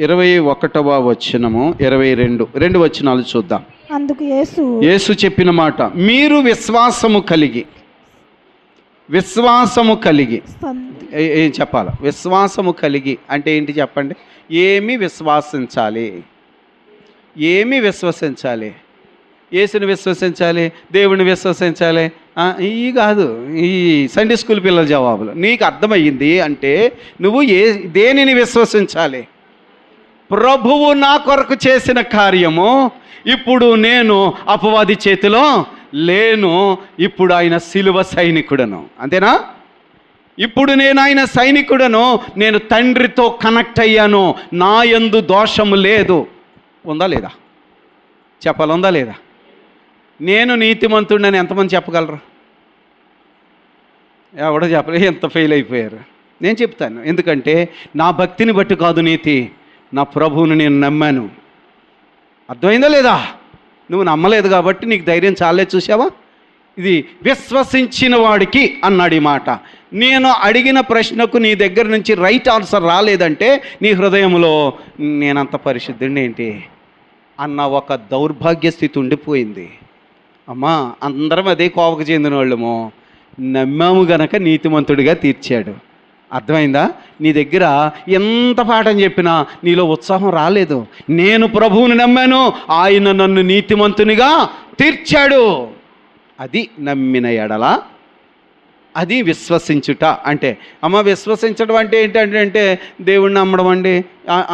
21వ వచనము 22 వచనాలు చూద్దాం. అందుకు యేసు చెప్పిన మాట, మీరు విశ్వాసము కలిగి ఏం చెప్పాలి? విశ్వాసము కలిగి అంటే ఏంటి చెప్పండి? ఏమి విశ్వసించాలి? యేసుని విశ్వసించాలి, దేవుని విశ్వసించాలి, ఇవి కాదు ఈ సండే స్కూల్ పిల్లల జవాబులు. నీకు అర్థమయ్యింది అంటే నువ్వు దేనిని విశ్వసించాలి? ప్రభువు నా కొరకు చేసిన కార్యము, ఇప్పుడు నేను అపవాది చేతిలో లేను, ఇప్పుడు ఆయన సిలువ సైనికుడను. అంతేనా? ఇప్పుడు నేను ఆయన సైనికుడను, నేను తండ్రితో కనెక్ట్ అయ్యాను, నా యందు దోషము లేదు. ఉందా లేదా? చెప్పాలి, ఉందా లేదా? నేను నీతిమంతుడని ఎంతమంది చెప్పగలరు? ఎవడో చెప్పలేదు. ఎంత ఫెయిల్ అయిపోయారు. నేను చెప్తాను, ఎందుకంటే నా భక్తిని బట్టి కాదు నీతి, నా ప్రభువుని నేను నమ్మాను. అర్థమైందా లేదా? నువ్వు నమ్మలేదు కాబట్టి నీకు ధైర్యం చాలే. చూసావా? ఇది విశ్వసించిన వాడికి అన్నాడు ఈ మాట. నేను అడిగిన ప్రశ్నకు నీ దగ్గర నుంచి రైట్ ఆన్సర్ రాలేదంటే నీ హృదయంలో నేనంత పరిశుద్ధుడిని ఏంటి అన్న ఒక దౌర్భాగ్య స్థితి ఉండిపోయింది. అమ్మా, అందరం అదే కోవకు చెందిన వాళ్ళము. నమ్మాము గనక నీతిమంతుడిగా తీర్చాడు. అర్థమైందా? నీ దగ్గర ఎంత పాఠం చెప్పినా నీలో ఉత్సాహం రాలేదు. నేను ప్రభువుని నమ్మాను, ఆయన నన్ను నీతిమంతునిగా తీర్చాడు. అది నమ్మిన ఎడల, అది విశ్వసించుట అంటే. అమ్మ, విశ్వసించడం అంటే ఏంటంటే దేవుణ్ణి నమ్మడం అండి.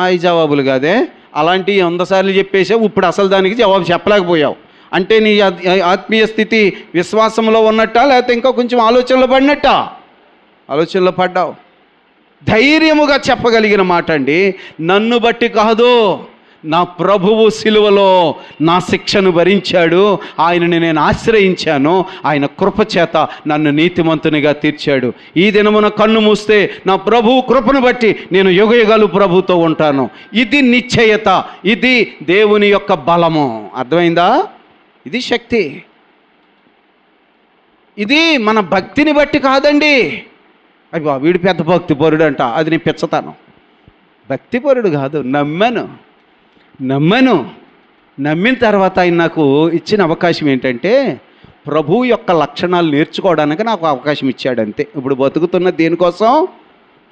ఆ జవాబులు కాదే. అలాంటి 100 సార్లు చెప్పేసావు, ఇప్పుడు అసలు దానికి జవాబు చెప్పలేకపోయావు అంటే నీ ఆత్మీయ స్థితి విశ్వాసంలో ఉన్నట్టా, లేకపోతే ఇంకా కొంచెం ఆలోచనలో పడినట్టా? ఆలోచనలో పడ్డావు. ధైర్యముగా చెప్పగలిగిన మాట అండి, నన్ను బట్టి కాదు, నా ప్రభువు సిలువలో నా శిక్షను భరించాడు, ఆయనని నేను ఆశ్రయించాను, ఆయన కృపచేత నన్ను నీతిమంతునిగా తీర్చాడు. ఈ దినమున కన్ను మూస్తే నా ప్రభువు కృపను బట్టి నేను యుగయుగాలు ప్రభుతో ఉంటాను. ఇది నిశ్చయత, ఇది దేవుని యొక్క బలము. అర్థమైందా? ఇది శక్తి. ఇది మన భక్తిని బట్టి కాదండి. అయ్యో, వీడు పెద్ద భక్తిపరుడు అంట, అది నీ పిచ్చతాను. భక్తిపరుడు కాదు, నమ్మాను. నమ్మిన తర్వాత ఆయన నాకు ఇచ్చిన అవకాశం ఏంటంటే ప్రభువు యొక్క లక్షణాలు నేర్చుకోవడానికి నాకు అవకాశం ఇచ్చాడు, అంతే. ఇప్పుడు బతుకుతున్న దేనికోసం?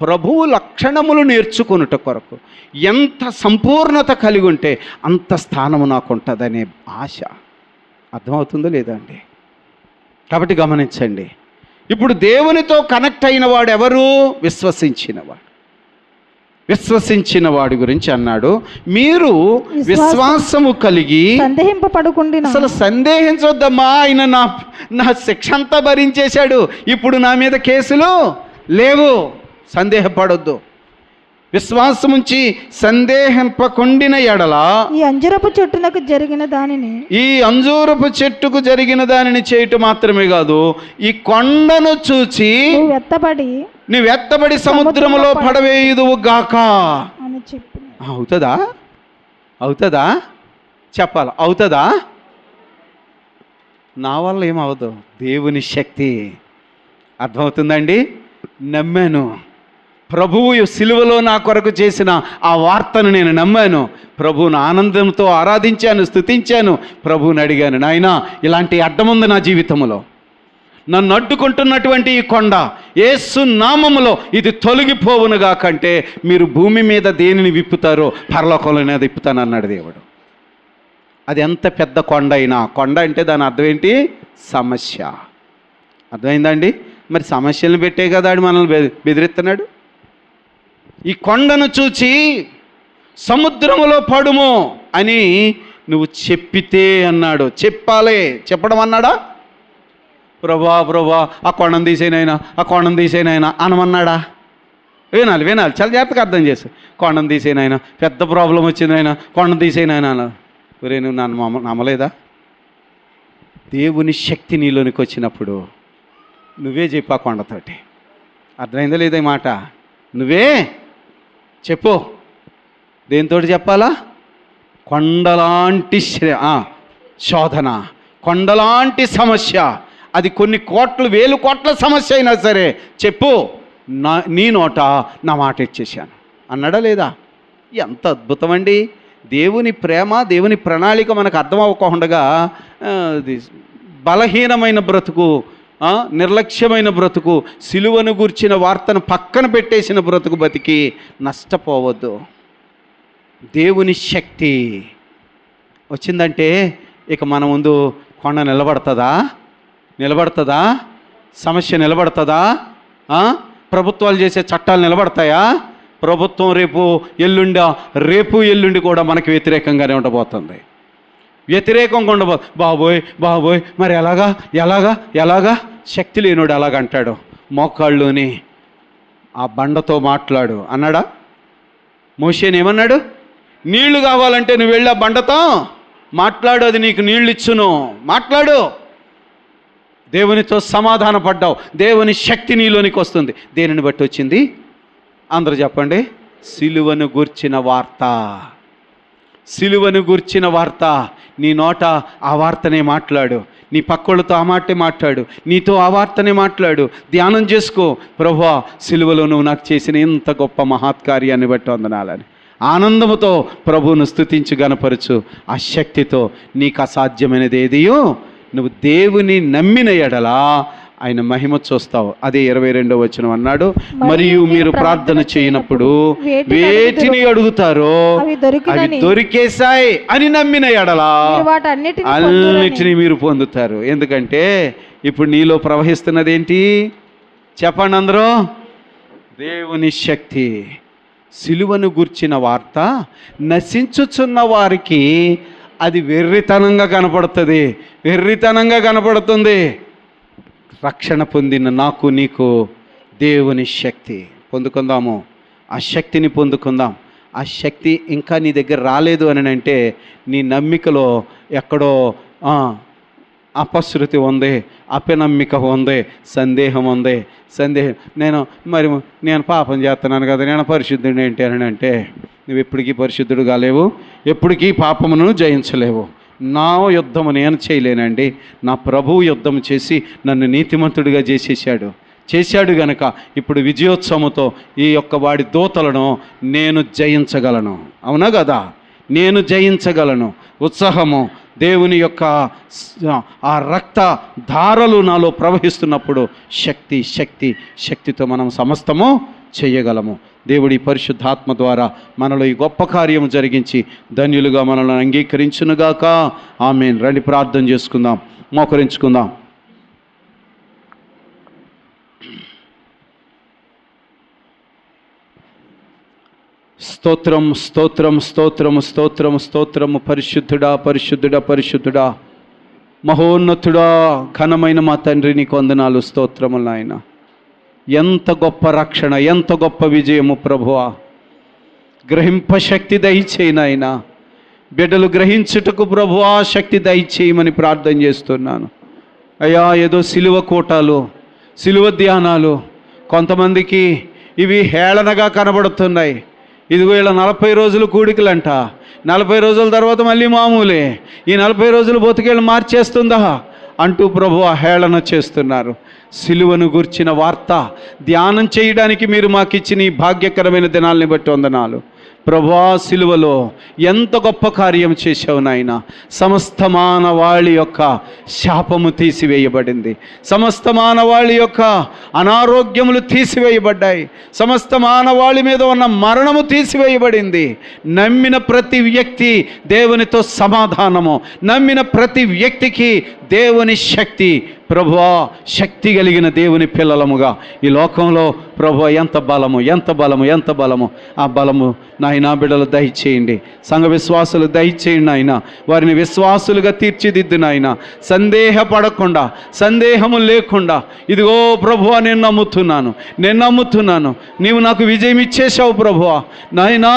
ప్రభువు లక్షణములు నేర్చుకొనుట కొరకు. ఎంత సంపూర్ణత కలిగి ఉంటే అంత స్థానము నాకు ఉంటుందనే ఆశ. అర్థమవుతుందో లేదా అండి? కాబట్టి గమనించండి, ఇప్పుడు దేవునితో కనెక్ట్ అయిన వాడు ఎవరు? విశ్వసించిన వాడి గురించి అన్నాడు. మీరు విశ్వాసము కలిగి సందేహింపబడకుండా. అసలు సందేహించొద్దమ్మా, ఆయన నా శిక్ష అంతా భరించేశాడు, ఇప్పుడు నా మీద కేసులు లేవు. సందేహపడొద్దు. విశ్వాసముంచి సందేహింపకుండిన ఎడల ఈ అంజూరపు చెట్టుకు జరిగిన దానిని చేయటం మాత్రమే కాదు, ఈ కొండను చూచి నువ్వు ఎత్తబడి సముద్రములో పడవేయుదువు గాక అని చెప్పి. అవుతుందా? చెప్పాలి, అవుతుందా? నా వల్ల ఏమవదు, దేవుని శక్తి. అర్థమవుతుందండి? నమ్మాను, ప్రభువు సిలువలో నా కొరకు చేసిన ఆ వార్తను నేను నమ్మాను, ప్రభువును ఆనందంతో ఆరాధించాను, స్తుతించాను. ప్రభువుని అడిగాను, నాయనా ఇలాంటి అడ్డముంది నా జీవితంలో, నన్ను అడ్డుకుంటున్నటువంటి ఈ కొండ యేసు నామములో ఇది తొలగిపోవునుగా కంటే మీరు భూమి మీద దేనిని విప్పుతారో పరలోకంలోనే విప్పుతాను అన్నాడు దేవుడు. అది ఎంత పెద్ద కొండ అయినా, కొండ అంటే దాని అర్థం ఏంటి? సమస్య. అర్థమైందండి? మరి సమస్యలను పెట్టే కదా ఆడు మనల్ని బెదిరిస్తున్నాడు. ఈ కొండను చూచి సముద్రములో పడుము అని నువ్వు చెప్పితే అన్నాడు. చెప్పడం అన్నాడా? ప్రభా ఆ కొండను తీసేనైనా అనమన్నాడా? వినాలి, చాలా జాగ్రత్తగా అర్థం చేసి. కొండను తీసేనైనా, పెద్ద ప్రాబ్లం వచ్చింది అయినా, కొండను తీసేనైనా అన్న. ఒరే, నువ్వు నన్ను నమ్మలేదా? దేవుని శక్తి నీలోనికి వచ్చినప్పుడు నువ్వే చెప్పు ఆ కొండతోటి. అర్థమైందా లేదా ఈ మాట? నువ్వే చెప్పు. దేనితోటి చెప్పాలా? కొండలాంటి శోధన, కొండలాంటి సమస్య, అది కొన్ని కోట్ల వేలు కోట్ల సమస్య అయినా సరే చెప్పు, నీ నోట నా మాట ఇచ్చేసాను అన్నాడా లేదా? ఎంత అద్భుతం అండి! దేవుని ప్రేమ, దేవుని ప్రణాళిక మనకు అర్థం అవ్వకుండా బలహీనమైన బ్రతుకు, నిర్లక్ష్యమైన బ్రతుకు, సిలువను గూర్చిన వార్తను పక్కన పెట్టేసిన బ్రతుకు బతికి నష్టపోవద్దు. దేవుని శక్తి వచ్చిందంటే ఇక మన ముందు కొండ నిలబడుతుందా? సమస్య నిలబడుతుందా? ప్రభుత్వాలు చేసే చట్టాలు నిలబడతాయా? ప్రభుత్వం రేపు ఎల్లుండి కూడా మనకి వ్యతిరేకంగానే ఉండబోతుంది. వ్యతిరేకంగా బాబోయ్ మరి ఎలాగా శక్తి లేనుడు అలాగంటాడు. మోకాళ్ళుని ఆ బండతో మాట్లాడు అన్నాడా? మోషేని ఏమన్నాడు? నీళ్లు కావాలంటే నువ్వు వెళ్ళి ఆ బండతో మాట్లాడు, అది నీకు నీళ్ళు ఇచ్చును. మాట్లాడు. దేవునితో సమాధాన పడ్డావు, దేవుని శక్తి నీలోనికి వస్తుంది. దేనిని బట్టి వచ్చింది? అందరూ చెప్పండి. సిలువను గూర్చిన వార్త. సిలువను గూర్చిన వార్త. నీ నోట ఆ వార్తనే మాట్లాడు, నీ పక్కోళ్ళతో ఆ మాటే మాట్లాడు, నీతో ఆ వార్తనే మాట్లాడు. ధ్యానం చేసుకో, ప్రభువా సిలువలో నువ్వు నాకు చేసిన ఇంత గొప్ప మహత్కార్యాన్ని బట్టి వందనాలని ఆనందముతో ప్రభువును స్తుతించు, గనపరచు. ఆ శక్తితో నీకు అసాధ్యమైనది ఏదియో నువ్వు దేవుని నమ్మిన ఎడలా ఆయన మహిమ చూస్తావు. అదే 22వ వచనం అన్నాడు, మరియు మీరు ప్రార్థన చేయనప్పుడు వేటిని అడుగుతారో అవి దొరికేశాయి అని నమ్మిన ఎడలా అన్నిటినీ మీరు పొందుతారు. ఎందుకంటే ఇప్పుడు నీలో ప్రవహిస్తున్నది ఏంటి చెప్పండి అందరూ? దేవుని శక్తి. సిలువను గూర్చిన వార్త నశించుచున్న వారికి అది వెర్రితనంగా కనపడుతుంది. రక్షణ పొందిన నాకు నీకు దేవుని శక్తి పొందుకుందాము. ఆ శక్తిని పొందుకుందాం. ఆ శక్తి ఇంకా నీ దగ్గర రాలేదు అని అంటే నీ నమ్మికలో ఎక్కడో అపశృతి ఉంది, అపనమ్మిక ఉంది, సందేహం ఉంది. నేను పాపం చేస్తున్నాను కదా, నేను పరిశుద్ధుడు ఏంటి అని అంటే నువ్వు ఎప్పటికీ పరిశుద్ధుడు కాలేవు, ఎప్పటికీ పాపమును జయించలేవు. నా యుద్ధము నేను చేయలేనండి, నా ప్రభువు యుద్ధం చేసి నన్ను నీతిమంతుడిగా చేశాడు గనక ఇప్పుడు విజయోత్సవంతో ఈ యొక్క వాడి దూతలను నేను జయించగలను. అవునా కదా? నేను జయించగలను. ఉత్సాహము, దేవుని యొక్క ఆ రక్త ధారలు నాలో ప్రవహిస్తున్నప్పుడు శక్తితో మనం సమస్తము చేయగలము. దేవుడి పరిశుద్ధాత్మ ద్వారా మనలో ఈ గొప్ప కార్యము జరిగించి ధన్యులుగా మనల్ని అంగీకరించునుగాక. ఆమేన్. రండి ప్రార్థన చేసుకుందాం, మోకరించుకుందాం. స్తోత్రం స్తోత్రం స్తోత్రము స్తోత్రము స్తోత్రము. పరిశుద్ధుడా మహోన్నతుడా ఘనమైన మా తండ్రి నీకు వందనాలు, స్తోత్రములు నాయన. ఎంత గొప్ప రక్షణ, ఎంత గొప్ప విజయము ప్రభువా. గ్రహింప శక్తి దయచేయి నాయన. బిడ్డలు గ్రహించుటకు ప్రభువా శక్తి దయచేయమని ప్రార్థన చేస్తున్నాను అయ్యా. ఏదో సిలువ కూటాలు, సిలువ ధ్యానాలు కొంతమందికి ఇవి హేళనగా కనబడుతున్నాయి. ఇదిగో ఇలా 40 రోజులు కూడికలంట, 40 రోజుల తర్వాత మళ్ళీ మామూలే, ఈ 40 రోజులు బతుకేళ్ళు మార్చేస్తుందా అంటూ ప్రభువా హేళన చేస్తున్నారు. సిలువను గూర్చిన వార్త ధ్యానం చేయడానికి మీరు మాకు ఇచ్చిన ఈ భాగ్యకరమైన దినాల్ని బట్టి వందనాలు ప్రభువా. సిలువలో ఎంత గొప్ప కార్యం చేశావు నాయన. సమస్త మానవాళి యొక్క శాపము తీసివేయబడింది, సమస్త మానవాళి యొక్క అనారోగ్యములు తీసివేయబడ్డాయి, సమస్త మానవాళి మీద ఉన్న మరణము తీసివేయబడింది. నమ్మిన ప్రతి వ్యక్తి దేవునితో సమాధానము, నమ్మిన ప్రతి వ్యక్తికి దేవుని శక్తి. ప్రభువా శక్తి కలిగిన దేవుని పిల్లలముగా ఈ లోకంలో ప్రభువా ఎంత బలము ఆ బలము నాయనా బిడ్డలు దయచేయండి. సంఘ విశ్వాసులు దయచేయండి నాయన. వారిని విశ్వాసులుగా తీర్చిదిద్దు నాయన. సందేహపడకుండా, సందేహము లేకుండా ఇదిగో ప్రభువా నేను నమ్ముతున్నాను, నీవు నాకు విజయం ఇచ్చేశావు ప్రభువా. నాయనా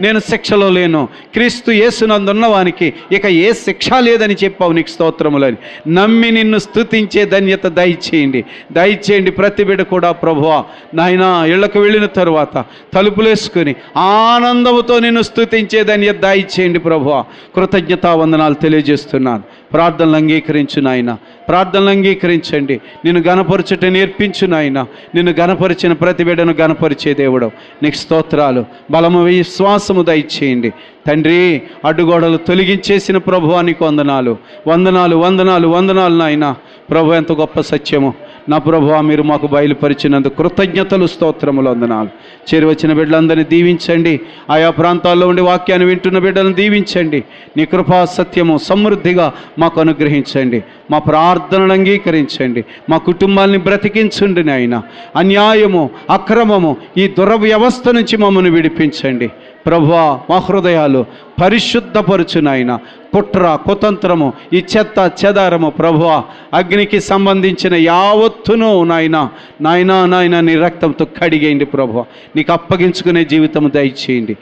నేను శిక్షలో లేను, క్రీస్తు యేసునందున్న వానికి ఇక ఏ శిక్ష లేదని చెప్పావు, నీకు స్తోత్రములని. నమ్మి నిన్ను స్తుతించే ధన్యత దయచేయండి ప్రతి బిడ్డ కూడా ప్రభువా నాయనా ఇళ్లకు వెళ్ళిన తరువాత తలుపులేసుకొని ఆనందముతో నిన్ను స్తుతించే ధన్యత దయచేయండి ప్రభువా. కృతజ్ఞతావందనాలు తెలియజేస్తున్నాను. ప్రార్థనలు అంగీకరించు నాయన, ప్రార్థనలు అంగీకరించండి. నిన్ను గణపరచుట నేర్పించు నాయన. నిన్ను గణపరిచిన ప్రతి బిడ్డను గణపరిచే దేవుడు నీకు స్తోత్రాలు. బలము విశ్వాసము దయచేయండి తండ్రి. అడ్డుగోడలు తొలగించేసిన ప్రభువా నీకు వందనాలు వందనాలు వందనాలు వందనాలు నాయన. ప్రభు ఎంత గొప్ప సత్యము నా ప్రభువా మీరు మాకు బయలుపరిచినందుకు కృతజ్ఞతలు స్తోత్రములు వందనాలు. చేరువచ్చిన బిడ్డలందరినీ దీవించండి. ఆయా ప్రాంతాల్లో ఉండి వాక్యాన్ని వింటున్న బిడ్డలను దీవించండి. నీ కృపా సత్యము సమృద్ధిగా మాకు అనుగ్రహించండి. మా ప్రార్థనలు అంగీకరించండి. మా కుటుంబాన్ని బ్రతికించండి నాయన. అన్యాయము అక్రమము ఈ దురవ్యవస్థ నుంచి మమ్మల్ని విడిపించండి ప్రభువా. మా హృదయాలు పరిశుద్ధపరచు నాయన. కుట్ర కుతంత్రము ఈ చెత్త చెదారము ప్రభువా అగ్నికి సంబంధించిన యావత్తును నాయన నీ రక్తంతో కడిగేయండి ప్రభువా. నీకు అప్పగించుకునే జీవితం దయచేయండి.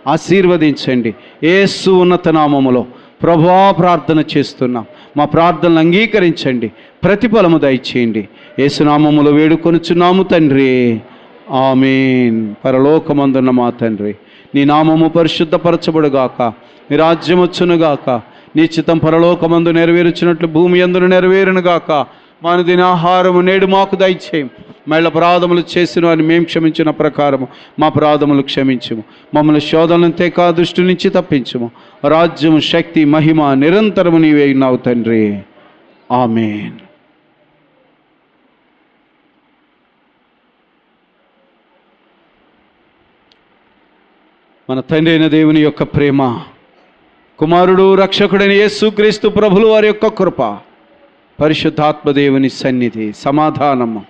ఆశీర్వదించండి యేసు ఉన్నత నామములో ప్రభువా ప్రార్థన చేస్తున్నాం. మా ప్రార్థనలు అంగీకరించండి. ప్రతిఫలము దయచేయండి. యేసు నామములో వేడుకొనుచున్నాము తండ్రి. ఆమేన్. పరలోకమందున్న మా తండ్రి నీ నామము పరిశుద్ధపరచబడుగాక. నీ రాజ్యం వచ్చునుగాక. నీ చిత్తం పరలోకమందు నెరవేర్చినట్లు భూమి యందును నెరవేరునుగాక. మా దిన ఆహారము నేడు మాకు దయచేయం. మళ్ళీ అపరాధములు చేసిన వారిని మేము క్షమించిన ప్రకారము మా అపరాధములు క్షమించుము. మమ్మల్ని శోధనలను తేక దుష్టు నుంచి తప్పించుము. రాజ్యము శక్తి మహిమ నిరంతరము నీవే ఉన్నావు తండ్రి. ఆమేన్. మన తండ్రి అయిన దేవుని యొక్క ప్రేమ, కుమారుడు రక్షకుడైన యేసుక్రీస్తు ప్రభులు వారి యొక్క కృప, పరిశుద్ధాత్మ దేవుని సన్నిధి, సమాధానము,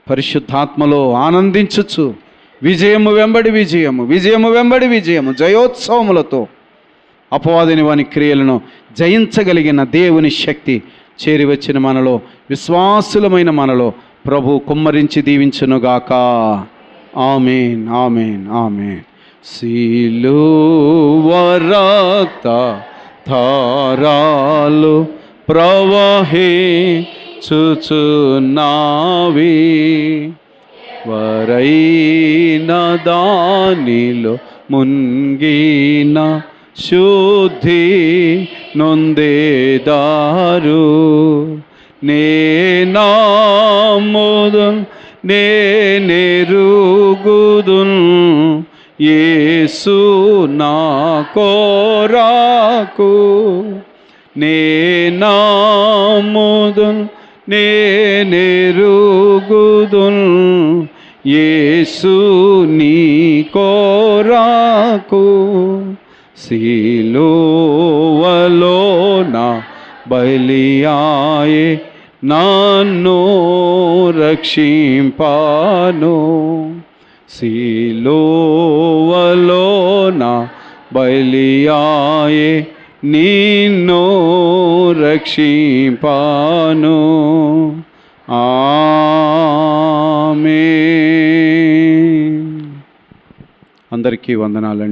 పరిశుద్ధాత్మలో ఆనందించుచు విజయము వెంబడి విజయము జయోత్సవములతో అపవాదిని వాని క్రియలను జయించగలిగిన దేవుని శక్తి చేరివచ్చిన మనలో, విశ్వాసులమైన మనలో ప్రభు కుమ్మరించి దీవించునుగాక. ఆమేన్ ఆమేన్ ఆమేన్. సిలువ రక్త ధారాలు ప్రవహించుచున్నావి, వరైన దానిలో మున్గిన శుద్ధి నొందేదారు. నేనాముదున్ నేనెరుగుదున్ యేసు నా కోరాకు. నేనాముదున్ నేనెరుగుదున్ యేసు నీ కోరాకు. సిలువలో నా బలియాయే నన్ను రక్షింపాను. సిలువలో నా బలియాయే నిన్ను రక్షింపాను. ఆమేన్. అందరికీ వందనాలండి.